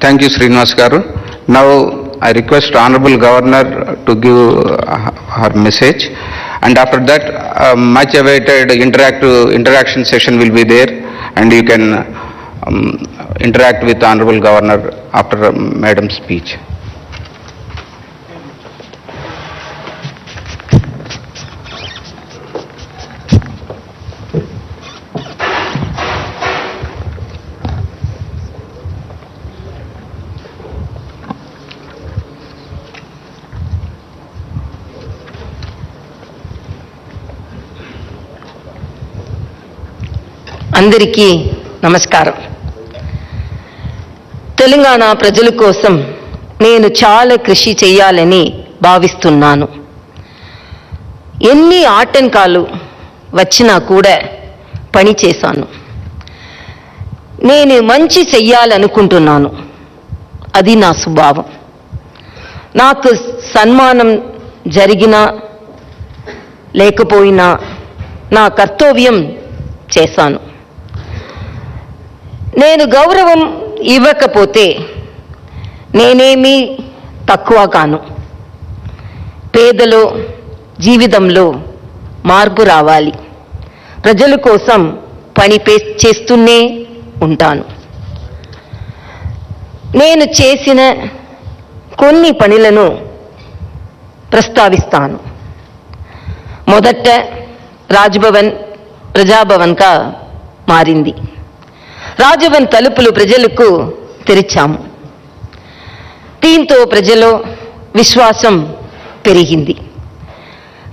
Thank you, Srinivas garu. Now I request Honorable Governor to give her message, and after that much awaited interaction session will be there, and you can interact with Honorable Governor after Madam's speech. అందరికీ నమస్కారం. తెలంగాణ ప్రజల కోసం నేను చాలా కృషి చేయాలని భావిస్తున్నాను. ఎన్ని ఆటంకాలు వచ్చినా కూడా పని చేశాను. నేను మంచి చెయ్యాలనుకుంటున్నాను, అది నా స్వభావం. నాకు సన్మానం జరిగినా లేకపోయినా నా కర్తవ్యం చేశాను. నేను గౌరవం ఇవ్వకపోతే నేనేమీ తక్కువ కాను. పేదల జీవితంలో మార్పు రావాలి. ప్రజల కోసం పని చేస్తూనే ఉంటాను. నేను చేసిన కొన్ని పనులను ప్రస్తావిస్తాను. మొదట రాజ్భవన్ ప్రజాభవన్గా మారింది. రాజ్భవన్ తలుపులు ప్రజలకు తెరిచాము. దీంతో ప్రజల విశ్వాసం పెరిగింది.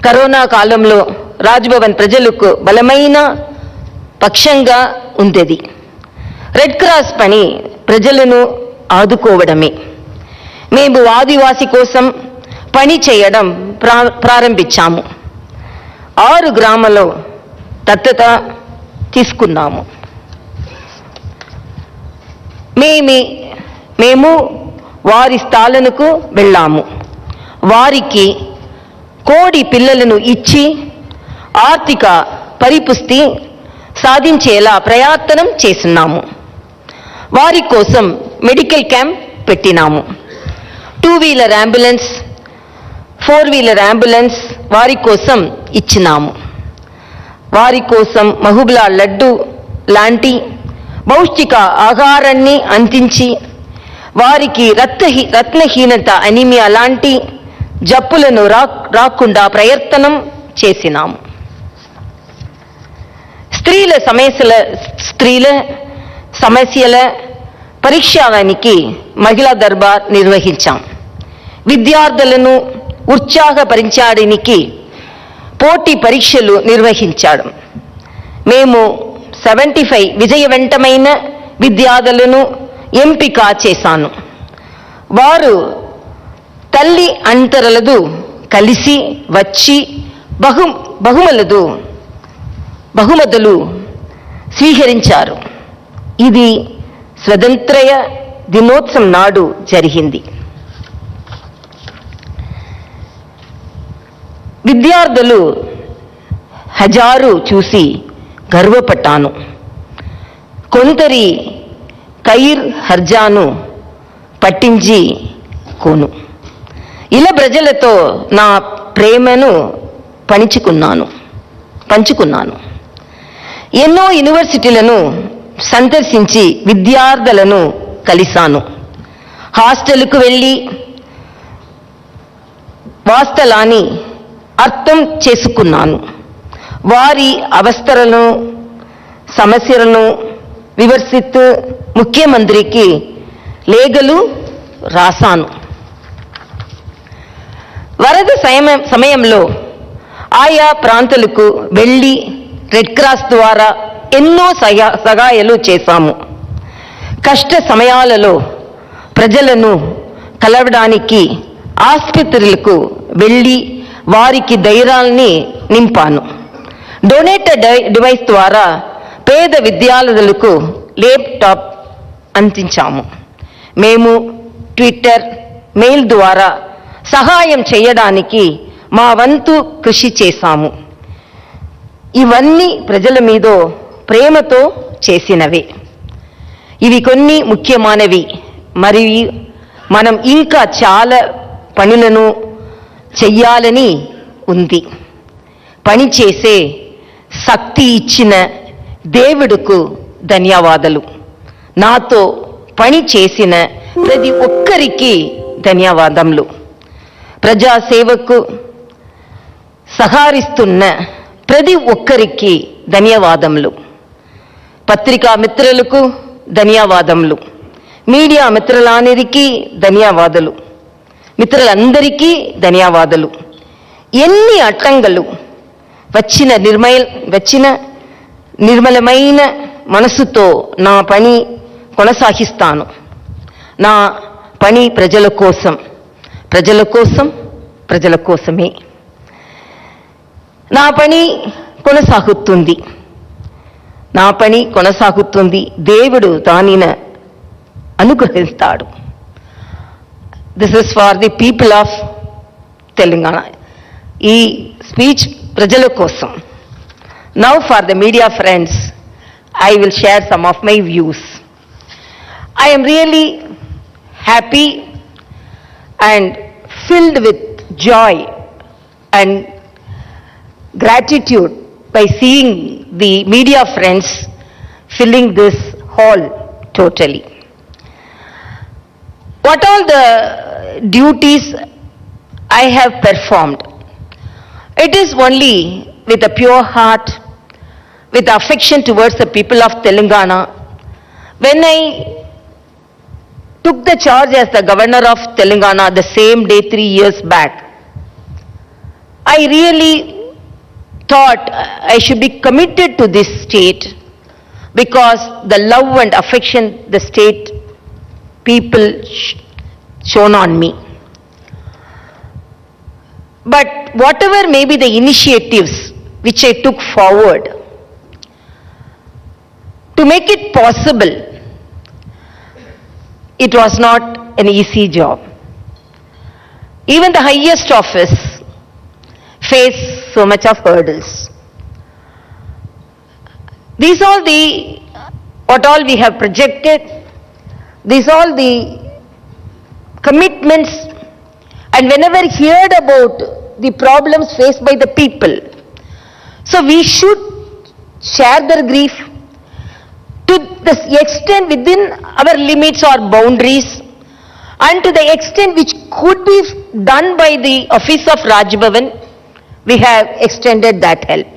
కరోనా కాలంలో రాజ్భవన్ ప్రజలకు బలమైన పక్షంగా ఉండేది. రెడ్ క్రాస్ పని ప్రజలను ఆదుకోవడమే. మేము ఆదివాసి కోసం పని చేయడం ప్రారంభించాము. 6 గ్రామాల్లో దత్తత తీసుకున్నాము. మేము వారి స్థలాలకు వెళ్ళాము. వారికి కోడి పిల్లలను ఇచ్చి ఆర్థిక పరిపుష్టి సాధించేలా ప్రయత్నం చేస్తున్నాము. వారి కోసం మెడికల్ క్యాంప్ పెట్టినాము. 2-వీలర్ అంబులెన్స్, 4-వీలర్ అంబులెన్స్ వారి కోసం ఇచ్చినాము. వారి కోసం మహుబలా లడ్డు లాంటి పౌష్టిక ఆహారాన్ని అందించి వారికి రత్నహీనత అనీమియా లాంటి జబ్బులను రాకుండా ప్రయత్నం చేసినాము. స్త్రీల సమస్యల పరిష్కారానికి మహిళా దర్బార్ నిర్వహించాం. విద్యార్థులను ఉత్సాహపరించడానికి పోటీ పరీక్షలు నిర్వహించాడు. మేము 75 విజయవంతమైన విద్యార్థులను ఎంపిక చేశాను. వారు తల్లి అంతరలదు కలిసి వచ్చి బహుమతులు స్వీకరించారు. ఇది స్వతంత్ర దినోత్సవం నాడు జరిగింది. విద్యార్థులు హజారు చూసి గర్వపడ్డాను. కొందరి కైర్ హర్జాను పట్టించి కోను. ఇలా ప్రజలతో నా ప్రేమను పంచుకున్నాను. ఎన్నో యూనివర్సిటీలను సందర్శించి విద్యార్థులను కలిశాను. హాస్టల్కు వెళ్ళి వాస్తవాన్ని అర్థం చేసుకున్నాను. వారి అవస్థలను సమస్యలను వివరిస్తూ ముఖ్యమంత్రికి లేఖలు రాశాను. వరద సమయంలో ఆయా ప్రాంతాలకు వెళ్ళి రెడ్ క్రాస్ ద్వారా ఎన్నో సహాయాలు చేశాము. కష్ట సమయాలలో ప్రజలను కలవడానికి ఆసుపత్రులకు వెళ్ళి వారికి ధైర్యాన్ని నింపాను. డొనేటెడ్ డివైస్ ద్వారా పేద విద్యార్థులకు ల్యాప్టాప్ అందించాము. మేము ట్విట్టర్, మెయిల్ ద్వారా సహాయం చేయడానికి మా వంతు కృషి చేశాము. ఇవన్నీ ప్రజల మీద ప్రేమతో చేసినవే. ఇవి కొన్ని ముఖ్యమైనవి. మరియు మనం ఇంకా చాలా పనులను చెయ్యాలని ఉంది. పని చేసే శక్తి ఇచ్చిన దేవుడుకు ధన్యవాదాలు. నాతో పని చేసిన ప్రతి ఒక్కరికి ధన్యవాదములు. ప్రజాసేవకు సహకరిస్తున్న ప్రతి ఒక్కరికి ధన్యవాదములు. పత్రికా మిత్రులకు ధన్యవాదములు. మీడియా మిత్రులందరికీ ధన్యవాదాలు. మిత్రులందరికీ ధన్యవాదాలు. ఎన్ని అడ్డంకులు వచ్చిన నిర్మలమైన మనసుతో నా పని కొనసాగిస్తాను. నా పని ప్రజల కోసమే. నా పని కొనసాగుతుంది. దేవుడు దానిని అనుగ్రహిస్తాడు. This is for the people of Telangana. ఈ స్పీచ్ ప్రజల కోసం. Now for the media friends, I will share some of my views. I am really happy and filled with joy and gratitude by seeing the media friends filling this hall totally. What all the duties I have performed, it is only with a pure heart, with affection towards the people of Telangana. When I took the charge as the governor of Telangana the same day 3 years back, I really thought I should be committed to this state because the love and affection the state people shown on me. But whatever may be the initiatives which I took forward, to make it possible, it was not an easy job. even the highest office face so much of hurdles. These all the, what all we have projected, these all the commitments, and whenever heard about the problems faced by the people, so we should share their grief to the extent within our limits or boundaries, and to the extent which could be done by the office of Raj Bhavan, we have extended that help.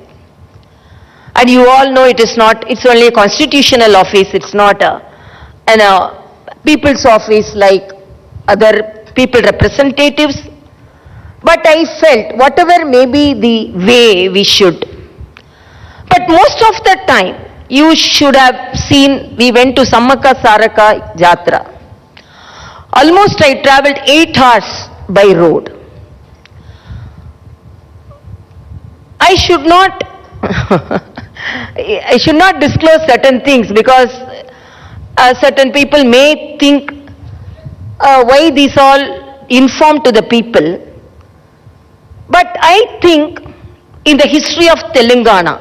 And you all know it is not, it's only a constitutional office, it's not a people's office like other people representatives. But I felt whatever may be the way we should. But most of the time, you should have seen, we went to Sammaka Saraka Jatra. Almost I travelled 8 hours by road. I should not disclose certain things because certain people may think why these all informed to the people. But I think in the history of Telangana,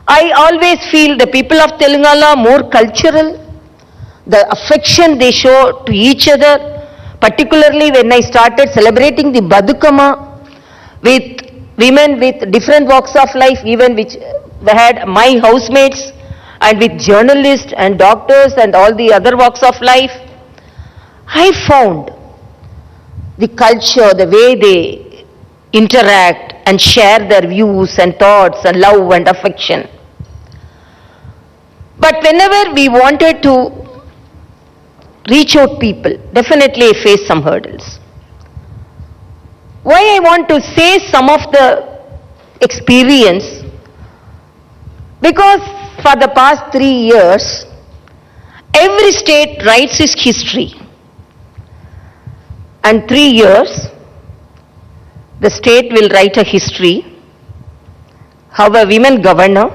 I always feel the people of Telangana are more cultural, the affection they show to each other, particularly when I started celebrating the Badukama with women with different walks of life, even which had my housemates, and with journalists and doctors and all the other walks of life, I found the culture, the way they interact and share their views and thoughts and love and affection. But whenever we wanted to reach out people, definitely I faced some hurdles. Why I want to say some of the experience? Because for the past 3 years, every state writes its history. And 3 years, the state will write a history how a women governor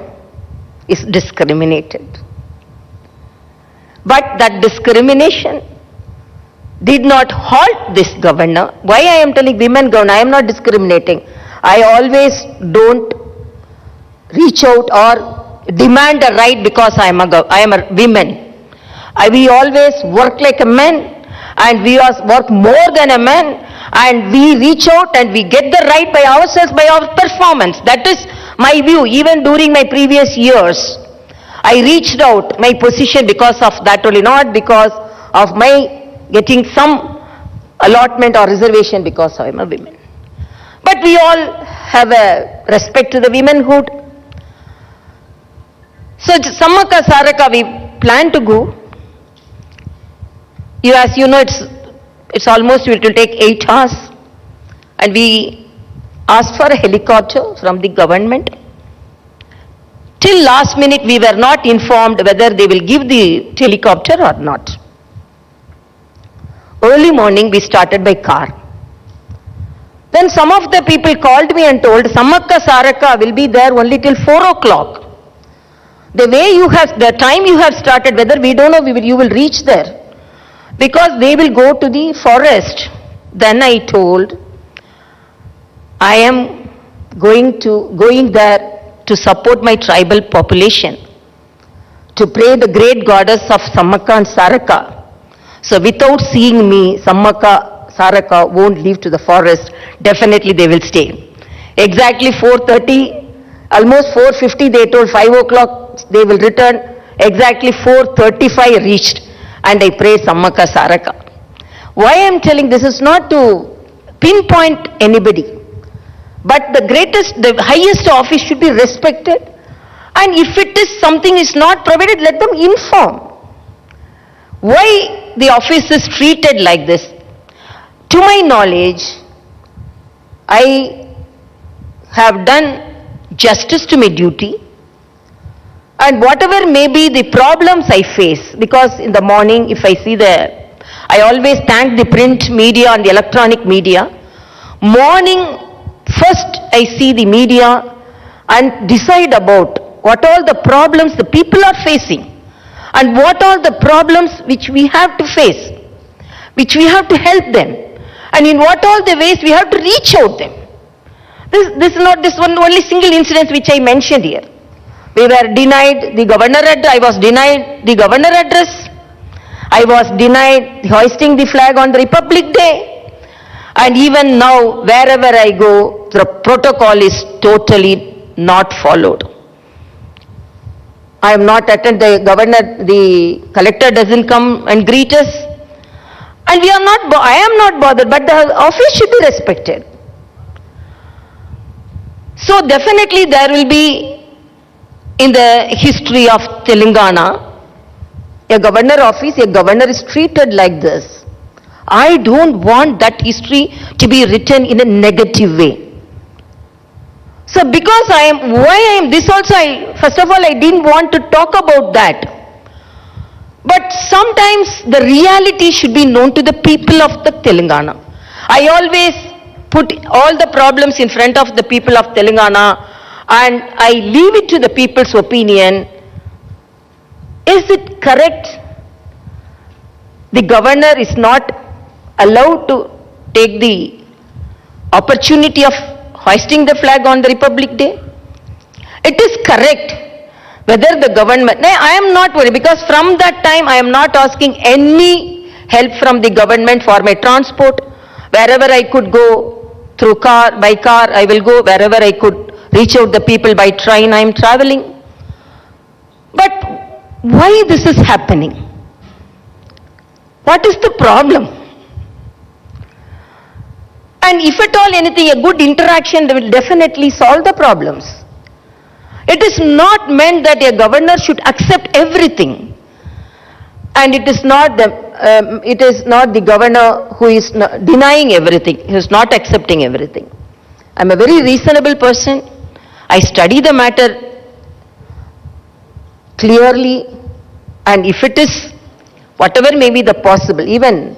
is discriminated. But that discrimination did not halt this governor. Why I am telling women governor? I am not discriminating. I always don't reach out or demand a right because I am a woman. We always work like a man, and we work more than a man, and we reach out and we get the right by ourselves, by our performance. That is my view. Even during my previous years, I reached out my position because of that only, not because of my getting some allotment or reservation because I am a woman. But we all have a respect to the womanhood. So Sammaka Saraka we plan to go. As you know, it's almost, it will take 8 hours. And we asked for a helicopter from the government. Till last minute we were not informed whether they will give the helicopter or not. Early morning we started by car. Then some of the people called me and told, Sammaka Saraka will be there only till 4 o'clock. The way you have, the time you have started, whether we don't know you will reach there. Because they will go to the forest. Then I told, I am going there to support my tribal population, to pray the great goddess of Sammaka and Saraka. So without seeing me, Sammaka, Saraka won't leave to the forest. Definitely they will stay. Exactly 4:30, almost 4:50 they told, 5 o'clock they will return. Exactly 4:35 I reached and I prayed Sammaka Saraka. Why I am telling this is not to pinpoint anybody. But the highest office should be respected. And if it is something is not provided, let them inform. Why the office is treated like this? To my knowledge, I have done justice to my duty. And whatever may be the problems I face, because in the morning if I see I always thank the print media and the electronic media. Morning, first I see the media and decide about what all the problems the people are facing and what are the problems which we have to face, which we have to help them. And in what all the ways we have to reach out them. This is not this one only single incident which I mentioned here. We were denied the governor address. I was denied the governor address. I was denied hoisting the flag on the Republic Day. And even now, wherever I go, the protocol is totally not followed. I am not attended, the collector doesn't come and greet us. And I am not bothered, but the office should be respected. So definitely there will be, in the history of Telangana, a governor office, a governor is treated like this. I don't want that history to be written in a negative way. So because this also, first of all, I didn't want to talk about that. But sometimes the reality should be known to the people of the Telangana. I always put all the problems in front of the people of Telangana and I leave it to the people's opinion. Is it correct? The governor is not allowed to take the opportunity of hoisting the flag on the Republic Day? It is correct. Whether the government, I am not worried because from that time I am not asking any help from the government for my transport. Wherever I could go through by car, I will go. Wherever I could reach out the people by train, I am traveling. But why this is happening? What is the problem? And if at all anything, a good interaction will definitely solve the problems. It is not meant that a governor should accept everything. And it is not the governor who is denying everything, who is not accepting everything. I am a very reasonable person. I study the matter clearly, and if it is whatever may be the possible, even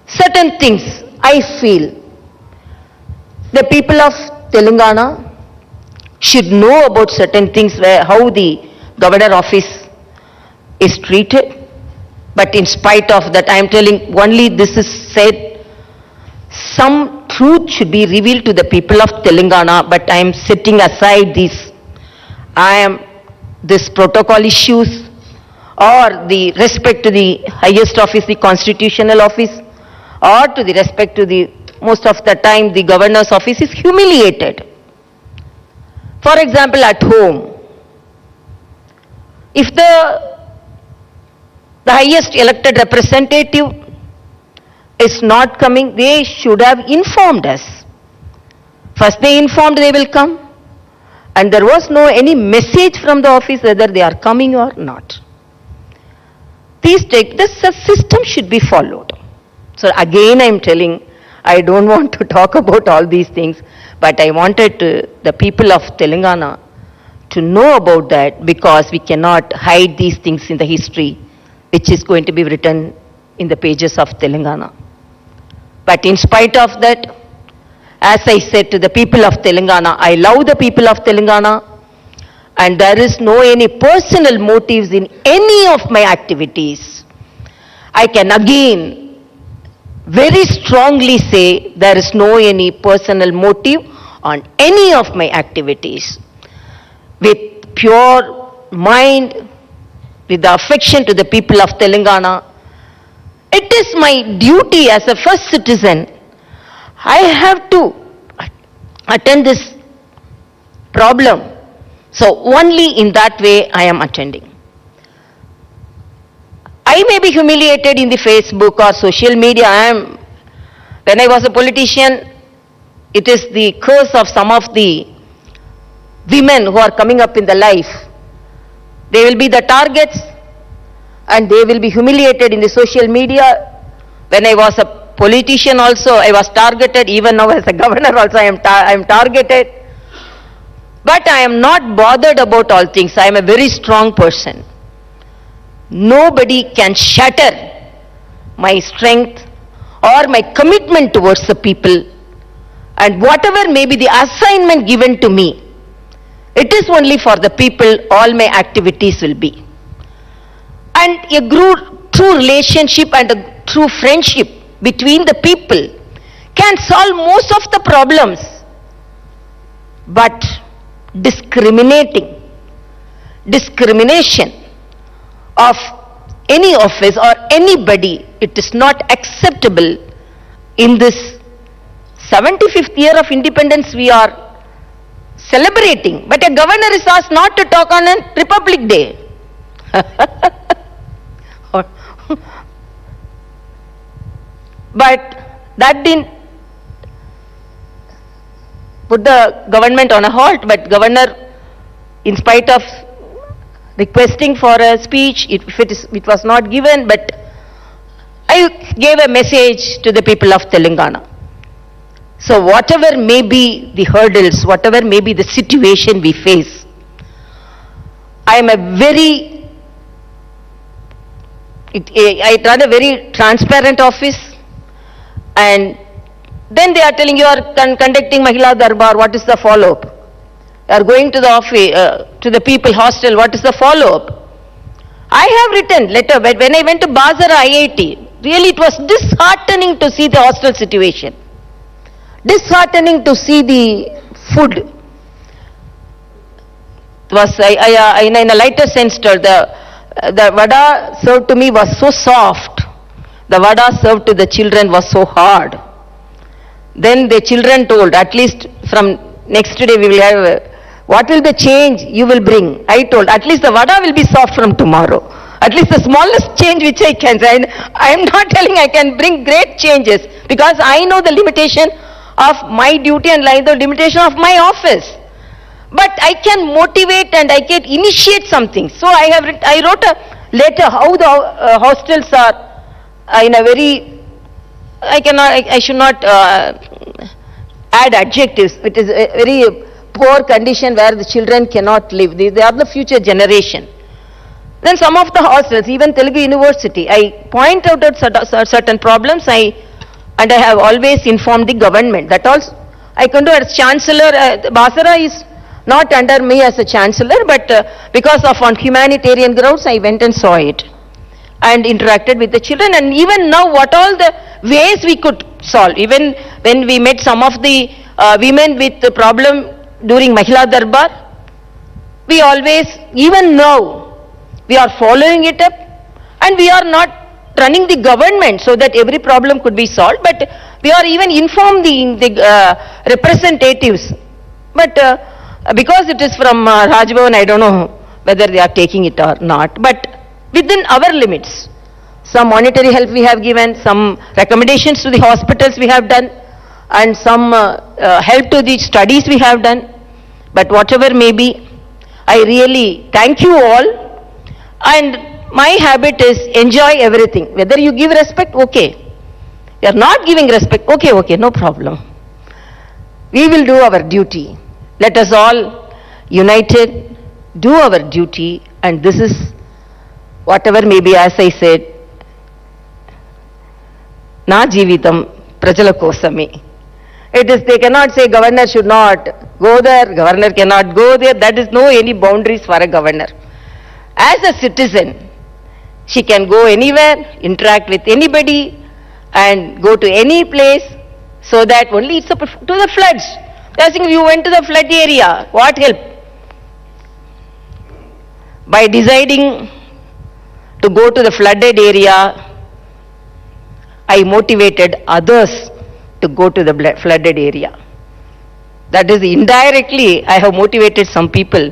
certain things, I feel the people of Telangana should know about certain things, how the governor office is treated. But in spite of that, I am telling only this is said, some truth should be revealed to the people of Telangana, but I am setting aside this protocol issues or the respect to the highest office, the constitutional office, or to the respect to the, most of the time the governor's office is humiliated. For example, at home, if the highest elected representative is not coming, they should have informed us. First they informed they will come, and there was no any message from the office whether they are coming or not. The system should be followed. So again I am telling, I don't want to talk about all these things, but I wanted the people of Telangana to know about that, because we cannot hide these things in the history which is going to be written in the pages of Telangana. But in spite of that, as I said to the people of Telangana, I love the people of Telangana, and there is no any personal motives in any of my activities. I can again very strongly say there is no any personal motive on any of my activities. With pure mind, with the affection to the people of Telangana, it is my duty as a first citizen. I have to attend this problem. So only in that way I am attending. I may be humiliated in the Facebook or social media. When I was a politician, it is the curse of some of the women who are coming up in the life. They will be the targets and they will be humiliated in the social media. When I was a politician also, I was targeted. Even now as a governor also, I am targeted. But I am not bothered about all things. I am a very strong person. Nobody can shatter my strength or my commitment towards the people. And whatever may be the assignment given to me, it is only for the people all my activities will be. And a true relationship and a true friendship between the people can solve most of the problems. But discrimination of any office or anybody, it is not acceptable in this 75th year of independence we are celebrating. But a governor is asked not to talk on a Republic Day. But that didn't put the government on a halt, but governor, in spite of requesting for a speech, it was not given, but I gave a message to the people of Telangana. So whatever may be the hurdles, whatever may be the situation we face, I run a very transparent office, and then they are telling you are conducting Mahila Darbar, what is the follow-up? You are going to the office, to the people hostel, what is the follow-up? I have written letter, but when I went to Basara IIT, really it was disheartening to see the hostel situation. Disheartening to see the food. It was, in a lighter sense, the vada served to me was so soft. The vada served to the children was so hard. Then the children told, at least from next day we will have, what will the change you will bring? I told, at least the vada will be soft from tomorrow. At least the smallest change which I can say. I am not telling I can bring great changes, because I know the limitation of my duty and the limitation of my office. But I can motivate and I can initiate something. So I wrote a letter how the hostels are in a very, I should not add adjectives. It is a very poor condition where the children cannot live. They are the future generation. Then some of the hostels, even Telugu University, I point out certain problems, and I have always informed the government. That also I can do as Chancellor. Basara is not under me as a Chancellor, but because of on humanitarian grounds, I went and saw it and interacted with the children. And even now, what all the ways we could solve. Even when we met some of the women with the problem during Mahila Darbar, we always, even now, we are following it up, and we are not running the government so that every problem could be solved, but we are even informed the representatives. But because it is from Rajbhavan, I don't know whether they are taking it or not, but within our limits, some monetary help we have given, some recommendations to the hospitals we have done, and some help to the studies we have done. But whatever may be, I really thank you all. And my habit is enjoy everything. Whether you give respect, okay. You are not giving respect, okay, no problem. We will do our duty. Let us all united do our duty, and this is whatever may be, as I said, na jeevitam prajala kosame. It is, they cannot say governor should not go there, governor cannot go there. That is no any boundaries for a governor. As a citizen, she can go anywhere, interact with anybody, and go to any place, so that only it's up to the floods. I think you went to the flood area, what help? By deciding to go to the flooded area, I motivated others to go to the flooded area. That is, indirectly, I have motivated some people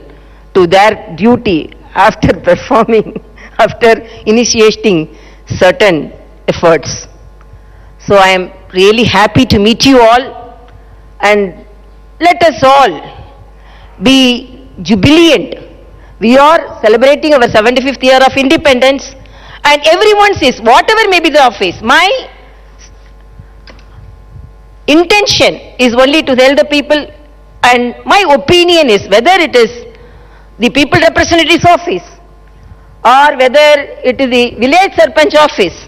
to their duty after performing, after initiating certain efforts. So I am really happy to meet you all, and let us all be jubilant. We are celebrating our 75th year of independence, and everyone says, whatever may be the office, my intention is only to tell the people, and my opinion is, whether it is the people representative's office, or whether it is the village sarpanch office,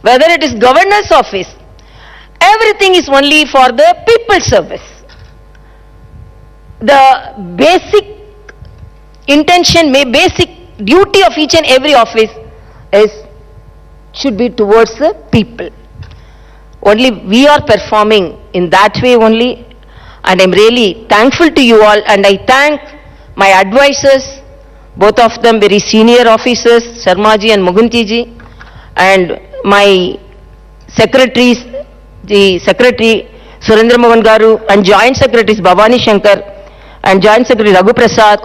whether it is governor's office, everything is only for the people's service. The basic intention, basic duty of each and every office should be towards the people. only we are performing in that way only. And I'm really thankful to you all, and I thank my advisors, both of them very senior officers, Sharmaji and Muguntiji, and my secretaries, the Secretary Surendra Mohan Garu, and Joint Secretaries Bhavani Shankar, and Joint Secretary Raghu Prasad,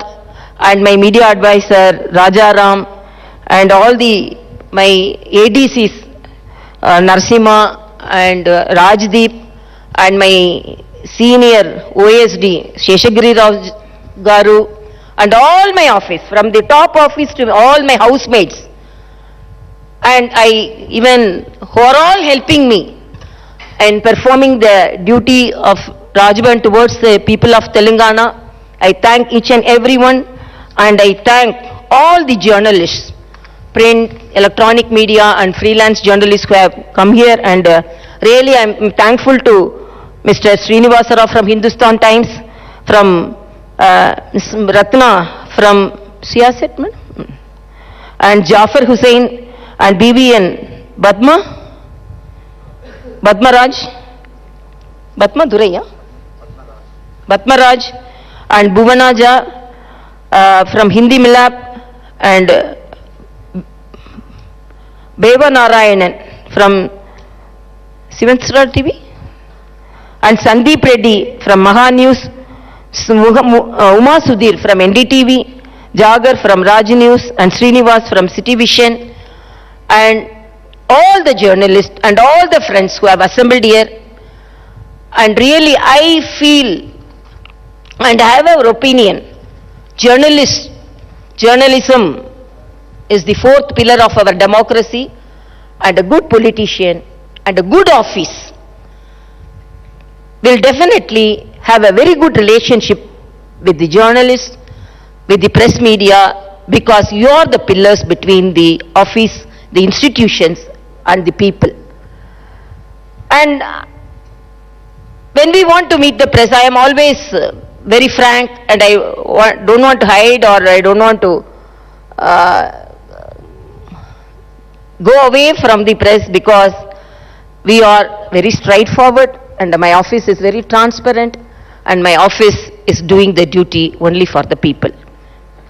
and my media advisor Rajaram, and all my ADCs, Narsima and Rajdeep, and my senior OSD Sheshagiri Rao Garu, and all my office, from the top office to all my housemates, and who are all helping me in performing the duty of Rajbhavan towards the people of Telangana. I thank each and everyone, and I thank all the journalists, print, electronic media and freelance journalists who have come here, and really I'm thankful to Mr. Srinivasa Rao from Hindustan Times, from Ms. Ratna from Siyasat, and Jafar Hussain, and BBN Badmaraj and Bhuvanaja from Hindi Milap, and Beva Narayanan from Sivansra TV, and Sandeep Reddy from Maha News, Uma Sudhir from NDTV, Jagar from Raj News, and Srinivas from City Vision, and all the journalists and all the friends who have assembled here. And really I feel, and I have our opinion, journalism is the fourth pillar of our democracy, and a good politician and a good office will definitely have a very good relationship with the journalists, with the press media, because you are the pillars between the office, the institutions and the people. And when we want to meet the press, I am always very frank, and I don't want to hide, or I don't want to go away from the press, because we are very straightforward, and my office is very transparent, and my office is doing the duty only for the people.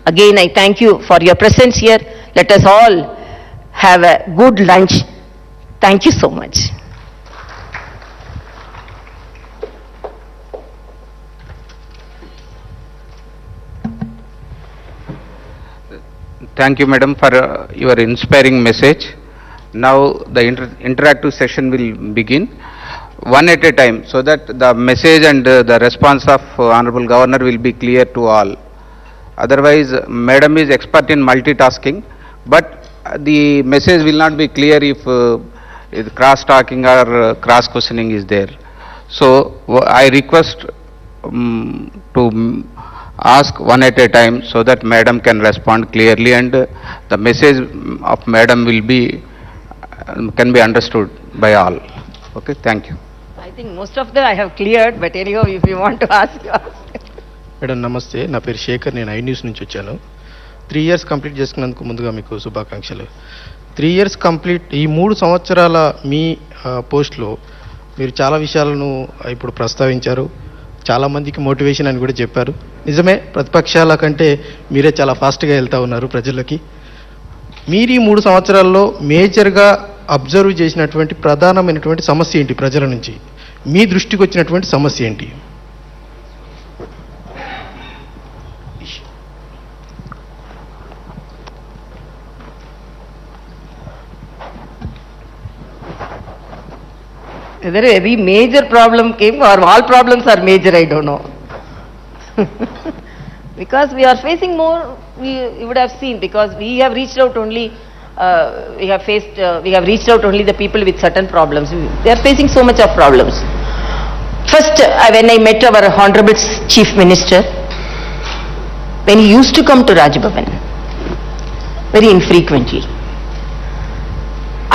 Again, I thank you for your presence here. Let us all have a good lunch. Thank you so much. Thank you, madam, for your inspiring message. Now the interactive session will begin, one at a time, so that the message and the response of Honorable Governor will be clear to all. Otherwise, madam is expert in multitasking, but the message will not be clear if cross-talking or cross-questioning is there. So I request to ask one at a time, so that madam can respond clearly, and the message of madam will be can be understood by all. Okay, thank you. I think most of them I have cleared, but anyhow, if you want to ask, you ask. Madam నమస్తే, నా పేరు శేఖర్, నేను iNews నుంచి వచ్చాను. 3 years complete చేసుకున్నందుకు ముందుగా మీకు శుభాకాంక్షలు. 3 years కంప్లీట్, ఈ 3 సంవత్సరాల మీ పోస్ట్లో మీరు చాలా విషయాలను ఇప్పుడు ప్రస్తావించారు. చాలామందికి మోటివేషన్ అని కూడా చెప్పారు. నిజమే, ప్రతిపక్షాల కంటే మీరే చాలా ఫాస్ట్గా వెళ్తూ ఉన్నారు ప్రజలకి. మీరు ఈ 3 సంవత్సరాల్లో మేజర్గా అబ్జర్వ్ చేసినటువంటి ప్రధానమైనటువంటి సమస్య ఏంటి? ప్రజల నుంచి మీ దృష్టికి వచ్చినటువంటి సమస్య ఏంటి? Whether every major problem came or all problems are major, I don't know. Because we are facing more, you would have seen, because we have reached out only, we have reached out only the people with certain problems. They are facing so much of problems. First, when I met our Honorable Chief Minister, when he used to come to Rajbhavan, very infrequently,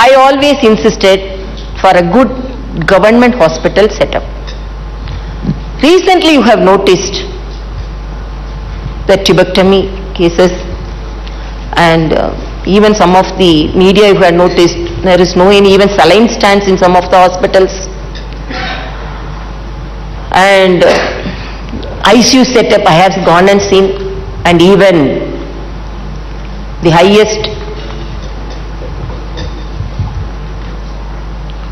I always insisted for a good government hospital setup. Recently you have noticed the tuberculosis cases, and even some of the media you have noticed there is no any even saline stands in some of the hospitals. And ICU setup I have gone and seen, and even the highest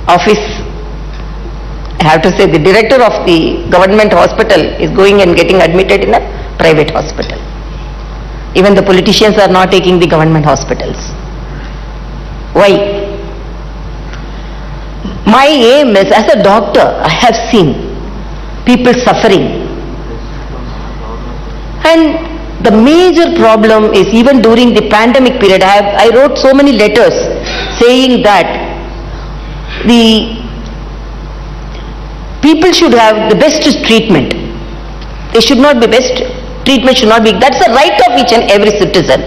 office, I have to say the director of the government hospital is going and getting admitted in a private hospital. Even the politicians are not taking the government hospitals. Why? My aim is, as a doctor, I have seen people suffering. And the major problem is, even during the pandemic period, I wrote so many letters saying that the people should have the best treatment. They should not be best, treatment should not be, that's the right of each and every citizen.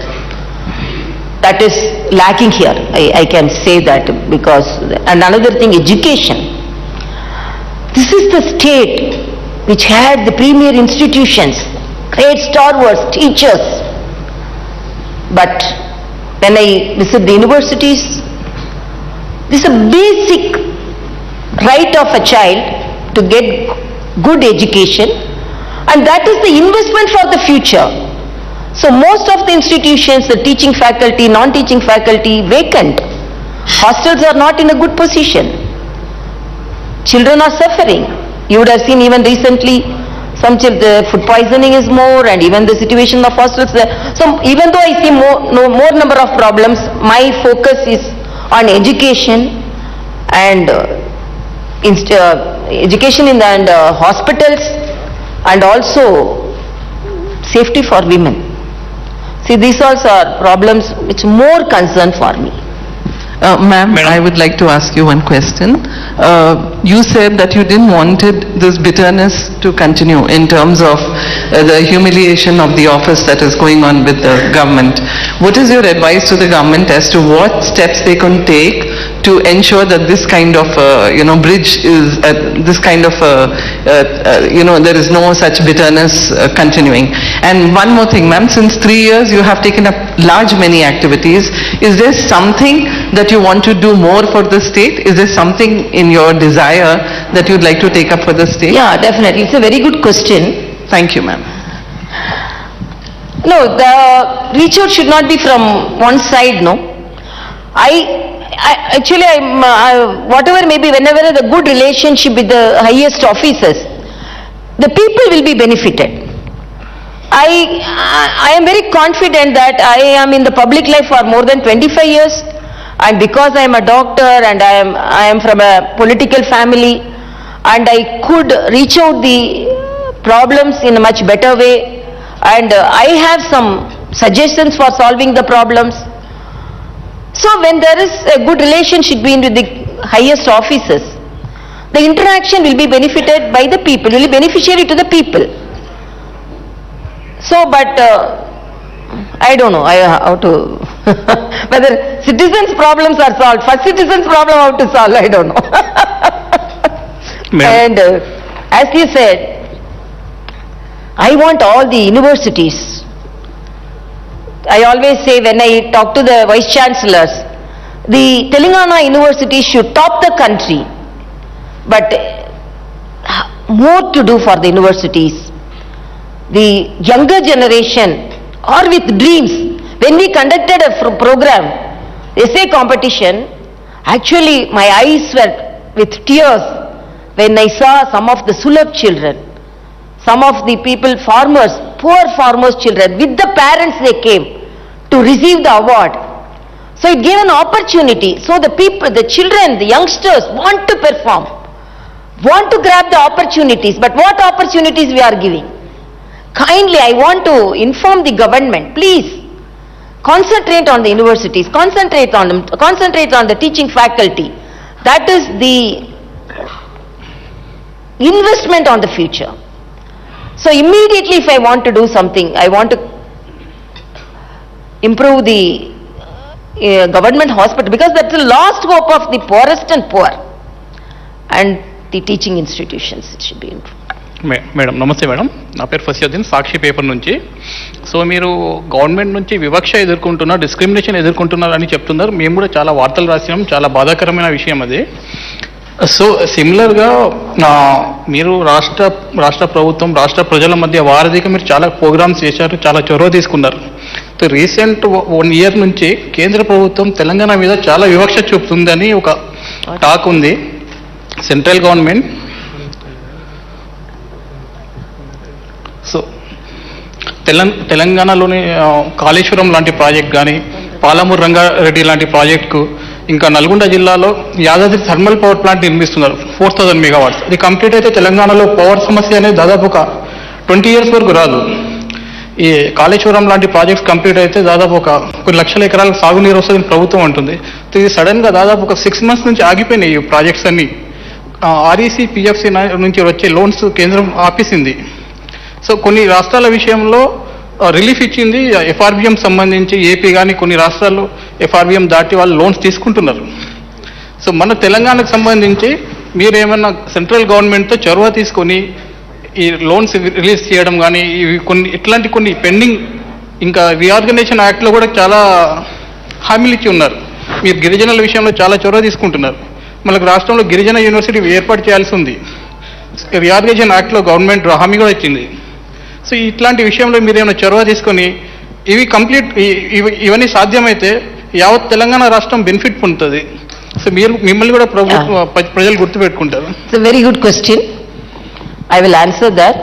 That is lacking here, I can say that, because, and another thing, education. This is the state which had the premier institutions, great stalwarts, teachers. But when I visit the universities, this is a basic right of a child to get good education, and that is the investment for the future. So most of the institutions, the teaching faculty, non-teaching faculty, vacant. Hostels are not in a good position. Children are suffering. You would have seen even recently, the food poisoning is more, and even the situation of hostels. So even though I see more number of problems, my focus is on education and education in the hospitals, and also safety for women. See, these also are problems which more concern for me. Ma'am, I would like to ask you one question. You said that you didn't wanted this bitterness to continue in terms of the humiliation of the office that is going on with the government. What is your advice to the government as to what steps they can take to ensure that this kind of, bridge is, this kind of, there is no such bitterness continuing? And one more thing, ma'am, since 3 years you have taken up many activities. Is there something that you want to do more for the state? Is there something in your desire that you'd like to take up for the state? Yeah, definitely. It's a very good question. Thank you, ma'am. No, the reach out should not be from one side, no. Whatever may be, whenever the good relationship with the highest officers, the people will be benefited. I am very confident that I am in the public life for more than 25 years, and because I am a doctor and I am from a political family, and I could reach out the problems in a much better way, and I have some suggestions for solving the problems. So when there is a good relationship between the highest officers, the interaction will be benefited by the people, will be beneficiary to the people. So, but I don't know how to, whether citizens' problems are solved. First citizens' problem how to solve, I don't know. And as you said, I want all the universities. I always say when I talk to the vice chancellors, the Telangana university should top the country, but more to do for the universities. The younger generation are with dreams. When we conducted a program, essay competition, actually my eyes were with tears when I saw some of the Sulabh children, some of the people, farmers, poor farmers' children, with the parents they came to receive the award. So it gave an opportunity. So the people, the children, the youngsters want to perform, want to grab the opportunities. But what opportunities we are giving? Kindly, I want to inform the government, please concentrate on the universities, concentrate on them, concentrate on the teaching faculty. That is the investment on the future. So immediately if I want to do something, I want to improve the government hospital, because that's the last hope of the poorest and poor, and the teaching institutions, it should be improved. Madam నమస్తే madam, నా పేరు ఫసియుద్దీన్, సాక్షి paper నుంచి. So మీరు government నుంచి వివక్ష ఎదుర్కొంటున్నారు, discrimination ఎదుర్కొంటున్నారు అని చెప్తున్నారు. మేము కూడా చాలా వార్తలు రాసినాం, చాలా బాధాకరమైన విషయం అది. సో సిమిలర్గా మీరు రాష్ట్ర ప్రభుత్వం రాష్ట్ర ప్రజల మధ్య వారధిగా మీరు చాలా ప్రోగ్రామ్స్ చేశారు, చాలా చొరవ తీసుకున్నారు. సో రీసెంట్ 1 year నుంచి కేంద్ర ప్రభుత్వం తెలంగాణ మీద చాలా వివక్ష చూపుతుందని ఒక టాక్ ఉంది. సెంట్రల్ గవర్నమెంట్ సో తెలంగాణలోని కాళేశ్వరం లాంటి ప్రాజెక్ట్ కానీ, పాలమూరు రంగారెడ్డి లాంటి ప్రాజెక్టుకు, ఇంకా నల్గొండ జిల్లాలో యాదాద్రి థర్మల్ పవర్ ప్లాంట్ నిర్మిస్తున్నారు 4000 megawatts. ఇది కంప్లీట్ అయితే తెలంగాణలో పవర్ సమస్య అనేది దాదాపు ఒక 20 years వరకు రాదు. ఈ కాళేశ్వరం లాంటి ప్రాజెక్ట్స్ కంప్లీట్ అయితే దాదాపు కొన్ని లక్షల ఎకరాలకు సాగునీరు వస్తుందని ప్రభుత్వం అంటుంది. ఇది సడన్గా దాదాపు ఒక 6 months నుంచి ఆగిపోయినాయి ఈ ప్రాజెక్ట్స్ అన్ని. ఆర్ఈసీ పిఎఫ్సి నుంచి వచ్చే లోన్స్ కేంద్రం ఆపేసింది. సో కొన్ని రాష్ట్రాల విషయంలో రిలీఫ్ ఇచ్చింది. ఎఫ్ఆర్బిఎం సంబంధించి ఏపీ కానీ కొన్ని రాష్ట్రాలు ఎఫ్ఆర్బిఎం దాటి వాళ్ళు లోన్స్ తీసుకుంటున్నారు. సో మన తెలంగాణకు సంబంధించి మీరేమన్నా సెంట్రల్ గవర్నమెంట్తో చొరవ తీసుకొని ఈ లోన్స్ రిలీజ్ చేయడం కానీ, ఇవి కొన్ని పెండింగ్, ఇంకా రీఆర్గనైజేషన్ యాక్ట్లో కూడా చాలా హామీలు ఇచ్చి ఉన్నారు. మీరు గిరిజనుల విషయంలో చాలా చొరవ తీసుకుంటున్నారు. మనకు రాష్ట్రంలో గిరిజన యూనివర్సిటీ ఏర్పాటు చేయాల్సి ఉంది. రీఆర్గనైజేషన్ యాక్ట్లో గవర్నమెంట్ హామీ కూడా ఇచ్చింది. సో ఇట్లాంటి విషయంలో మీరు ఏమైనా చొరవ తీసుకొని ఇవి కంప్లీట్ ఇవన్నీ సాధ్యమైతే యావత్ తెలంగాణ రాష్ట్రం బెనిఫిట్ పొందుతుంది. సో మిమ్మల్ని కూడా ప్రజలు గుర్తుపెట్టుకుంటారు. It's a very good question. I will answer that.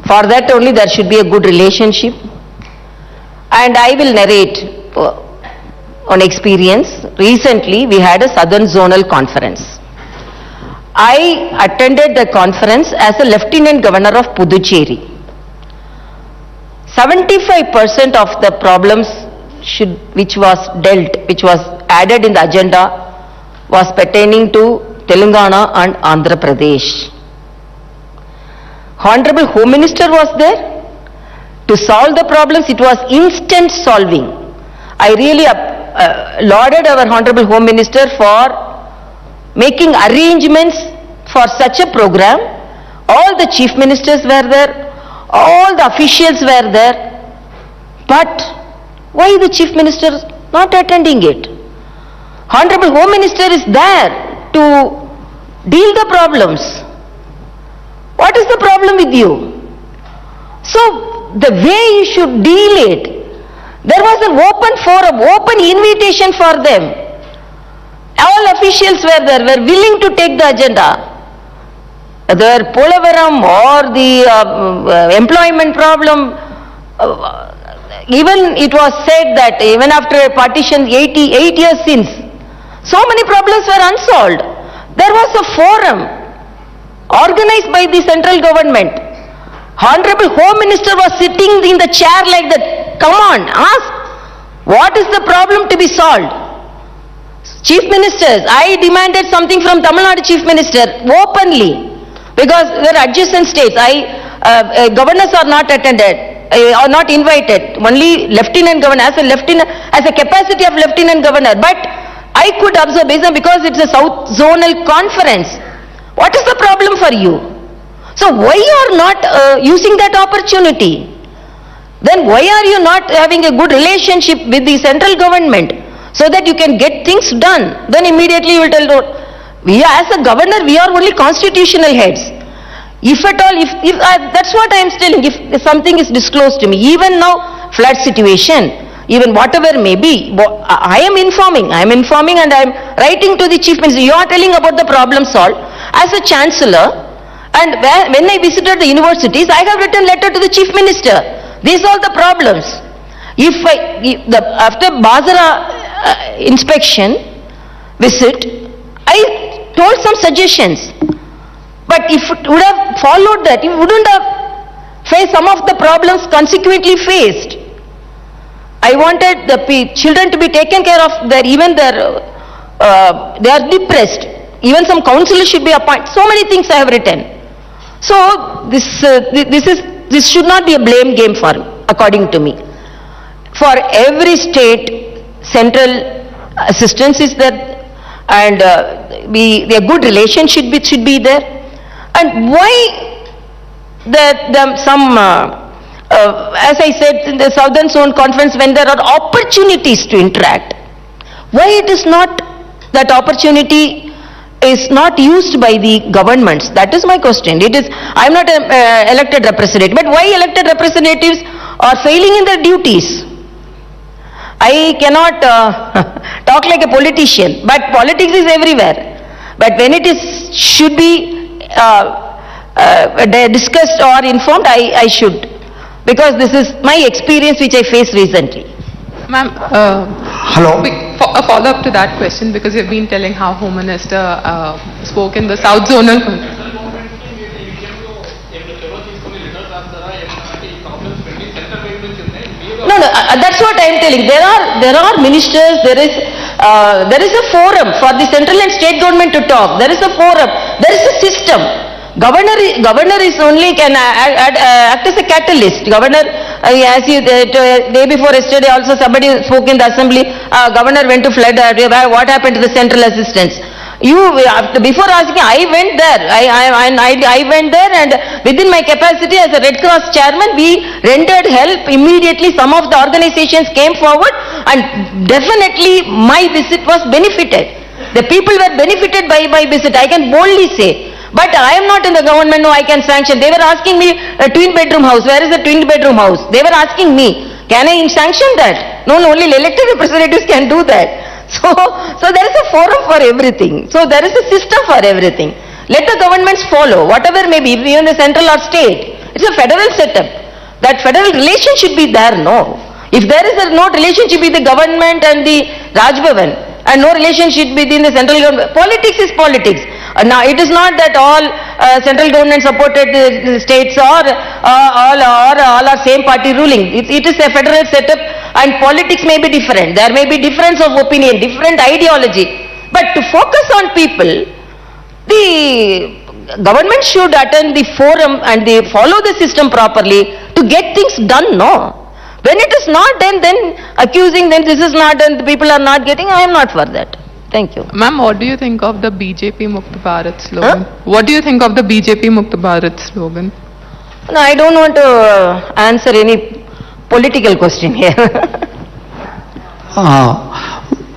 For that only there should be a good relationship. And I will narrate on experience. Recently we had a Southern Zonal Conference. I attended the conference as a Lieutenant Governor of Puducherry. 75% of the problems which was added in the agenda was pertaining to Telangana and Andhra Pradesh. Honorable Home Minister was there to solve the problems. It was instant solving. I really lauded our Honorable Home Minister for making arrangements for such a program. All the chief ministers were there, all the officials were there. But why the chief minister not attending it? Honorable Home Minister is there to deal the problems. What is the problem with you? So the way you should deal it, there was an open forum, open invitation for them. All officials were there, were willing to take the agenda. Whether Polavaram or the employment problem, even it was said that even after a partition 8 years since, so many problems were unsolved. There was a forum organized by the central government. Honorable Home Minister was sitting in the chair like that. Come on, ask, what is the problem to be solved? Chief Ministers, I demanded something from Tamil Nadu Chief Minister openly, because they are adjacent states. Governors are not attended, are not invited. Only Lieutenant Governor, as a capacity of Lieutenant Governor. But I could observe, because it's a South Zonal Conference. What is the problem for you? So why you are not using that opportunity? Then why are you not having a good relationship with the central government so that you can get things done? Then immediately you will tell, as a governor, we are only constitutional heads. If at all, that's what I am telling, if something is disclosed to me, even now flood situation, even whatever may be, I am informing and I am writing to the Chief Minister. You are telling about the problem solved. As a Chancellor, and when I visited the universities, I have written letter to the Chief Minister. These are the problems. After Bazara inspection visit, I told some suggestions. But if it would have followed that, you wouldn't have faced some of the problems consequently faced. I wanted the children to be taken care of. They are depressed. Even some counselors should be appointed. So many things I have written. So this should not be a blame game for me, according to me. For every state, central assistance is there, and a good relationship should be there. And why as I said in the Southern Zone Conference, when there are opportunities to interact, why it is not that opportunity is not used by the governments? That is my question. I am not an elected representative, but why elected representatives are failing in their duties? I cannot talk like a politician, but politics is everywhere. But when it should be discussed or informed, I should, because this is my experience which I faced recently. Ma'am, Hello. a follow-up to that question, because you've been telling how Home Minister spoke in the South Zonal. No, that's what I am telling. There are ministers. There is a forum for the central and state government to talk. There is a forum. There is a system. Governor is only can act as a catalyst. Governor, as you day before yesterday, also somebody spoke in the assembly. Governor went to flood. What happened to the central assistance? Before asking, I went there. I went there, and within my capacity as a Red Cross chairman, we rendered help immediately. Some of the organizations came forward, and definitely my visit was benefited. The people were benefited by my visit. I can boldly say. But I am not in the government, no, I can sanction. They were asking me a twin-bedroom house. Where is the twin-bedroom house? They were asking me, can I sanction that? No, only elected representatives can do that. So there is a forum for everything. So there is a system for everything. Let the governments follow, whatever may be, even the central or state. It's a federal setup. That federal relation should be there, no. If there is no relationship with the government and the Raj Bhavan, and no relationship between the central government, politics is politics. Now, it is not that all central government supported states or all are same party ruling. It is a federal setup, and politics may be different. There may be difference of opinion, different ideology. But to focus on people, the government should attend the forum and they follow the system properly to get things done, no. When it is not done, then accusing them this is not done, the people are not getting, I am not for that. Thank you. Ma'am, what do you think of the BJP Mukt Bharat slogan? What do you think of the BJP Mukt Bharat slogan? No, I don't want to answer any political question here.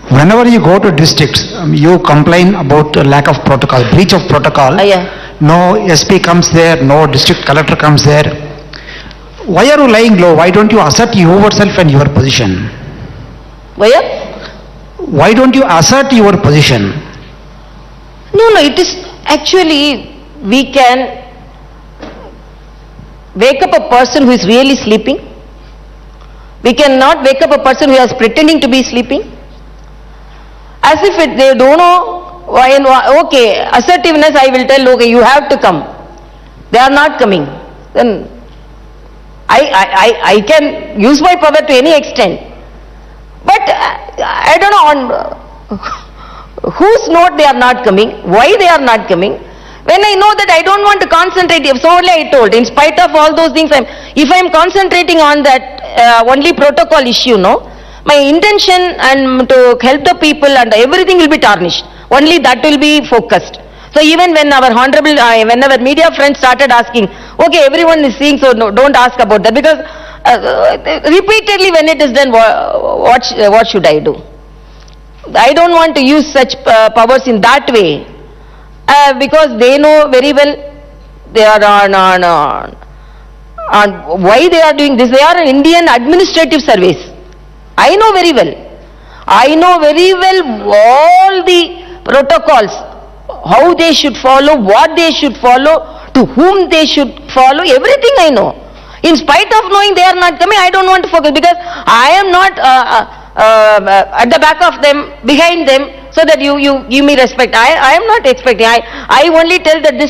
Whenever you go to districts, you complain about lack of protocol, breach of protocol. No SP comes there, no district collector comes there. Why are you lying low? Why don't you assert yourself and your position? Why don't you assert your position? No, it is actually, we can wake up a person who is really sleeping. We cannot wake up a person who is pretending to be sleeping. As if they don't know why. Okay, assertiveness, I will tell, okay, you have to come. They are not coming. Then I can use my power to any extent. But I don't know on whose note they are not coming, why they are not coming. When I know that I don't want to concentrate, so only I told, in spite of all those things, if I am concentrating on that only protocol issue, no, my intention and to help the people and everything will be tarnished. Only that will be focused. So even when our honorable, when our media friends started asking, okay, everyone is seeing, so no, don't ask about that, because repeatedly when it is done, what should I do? I don't want to use such powers in that way, because they know very well they are on why they are doing this. They are an Indian administrative service. I know very well. I know very well all the protocols, how they should follow, what they should follow, to whom they should follow, everything I know. In spite of knowing they are not coming, I don't want to focus, because I am not at the back of them, behind them, so that you give me respect. I am not expecting. I only tell that this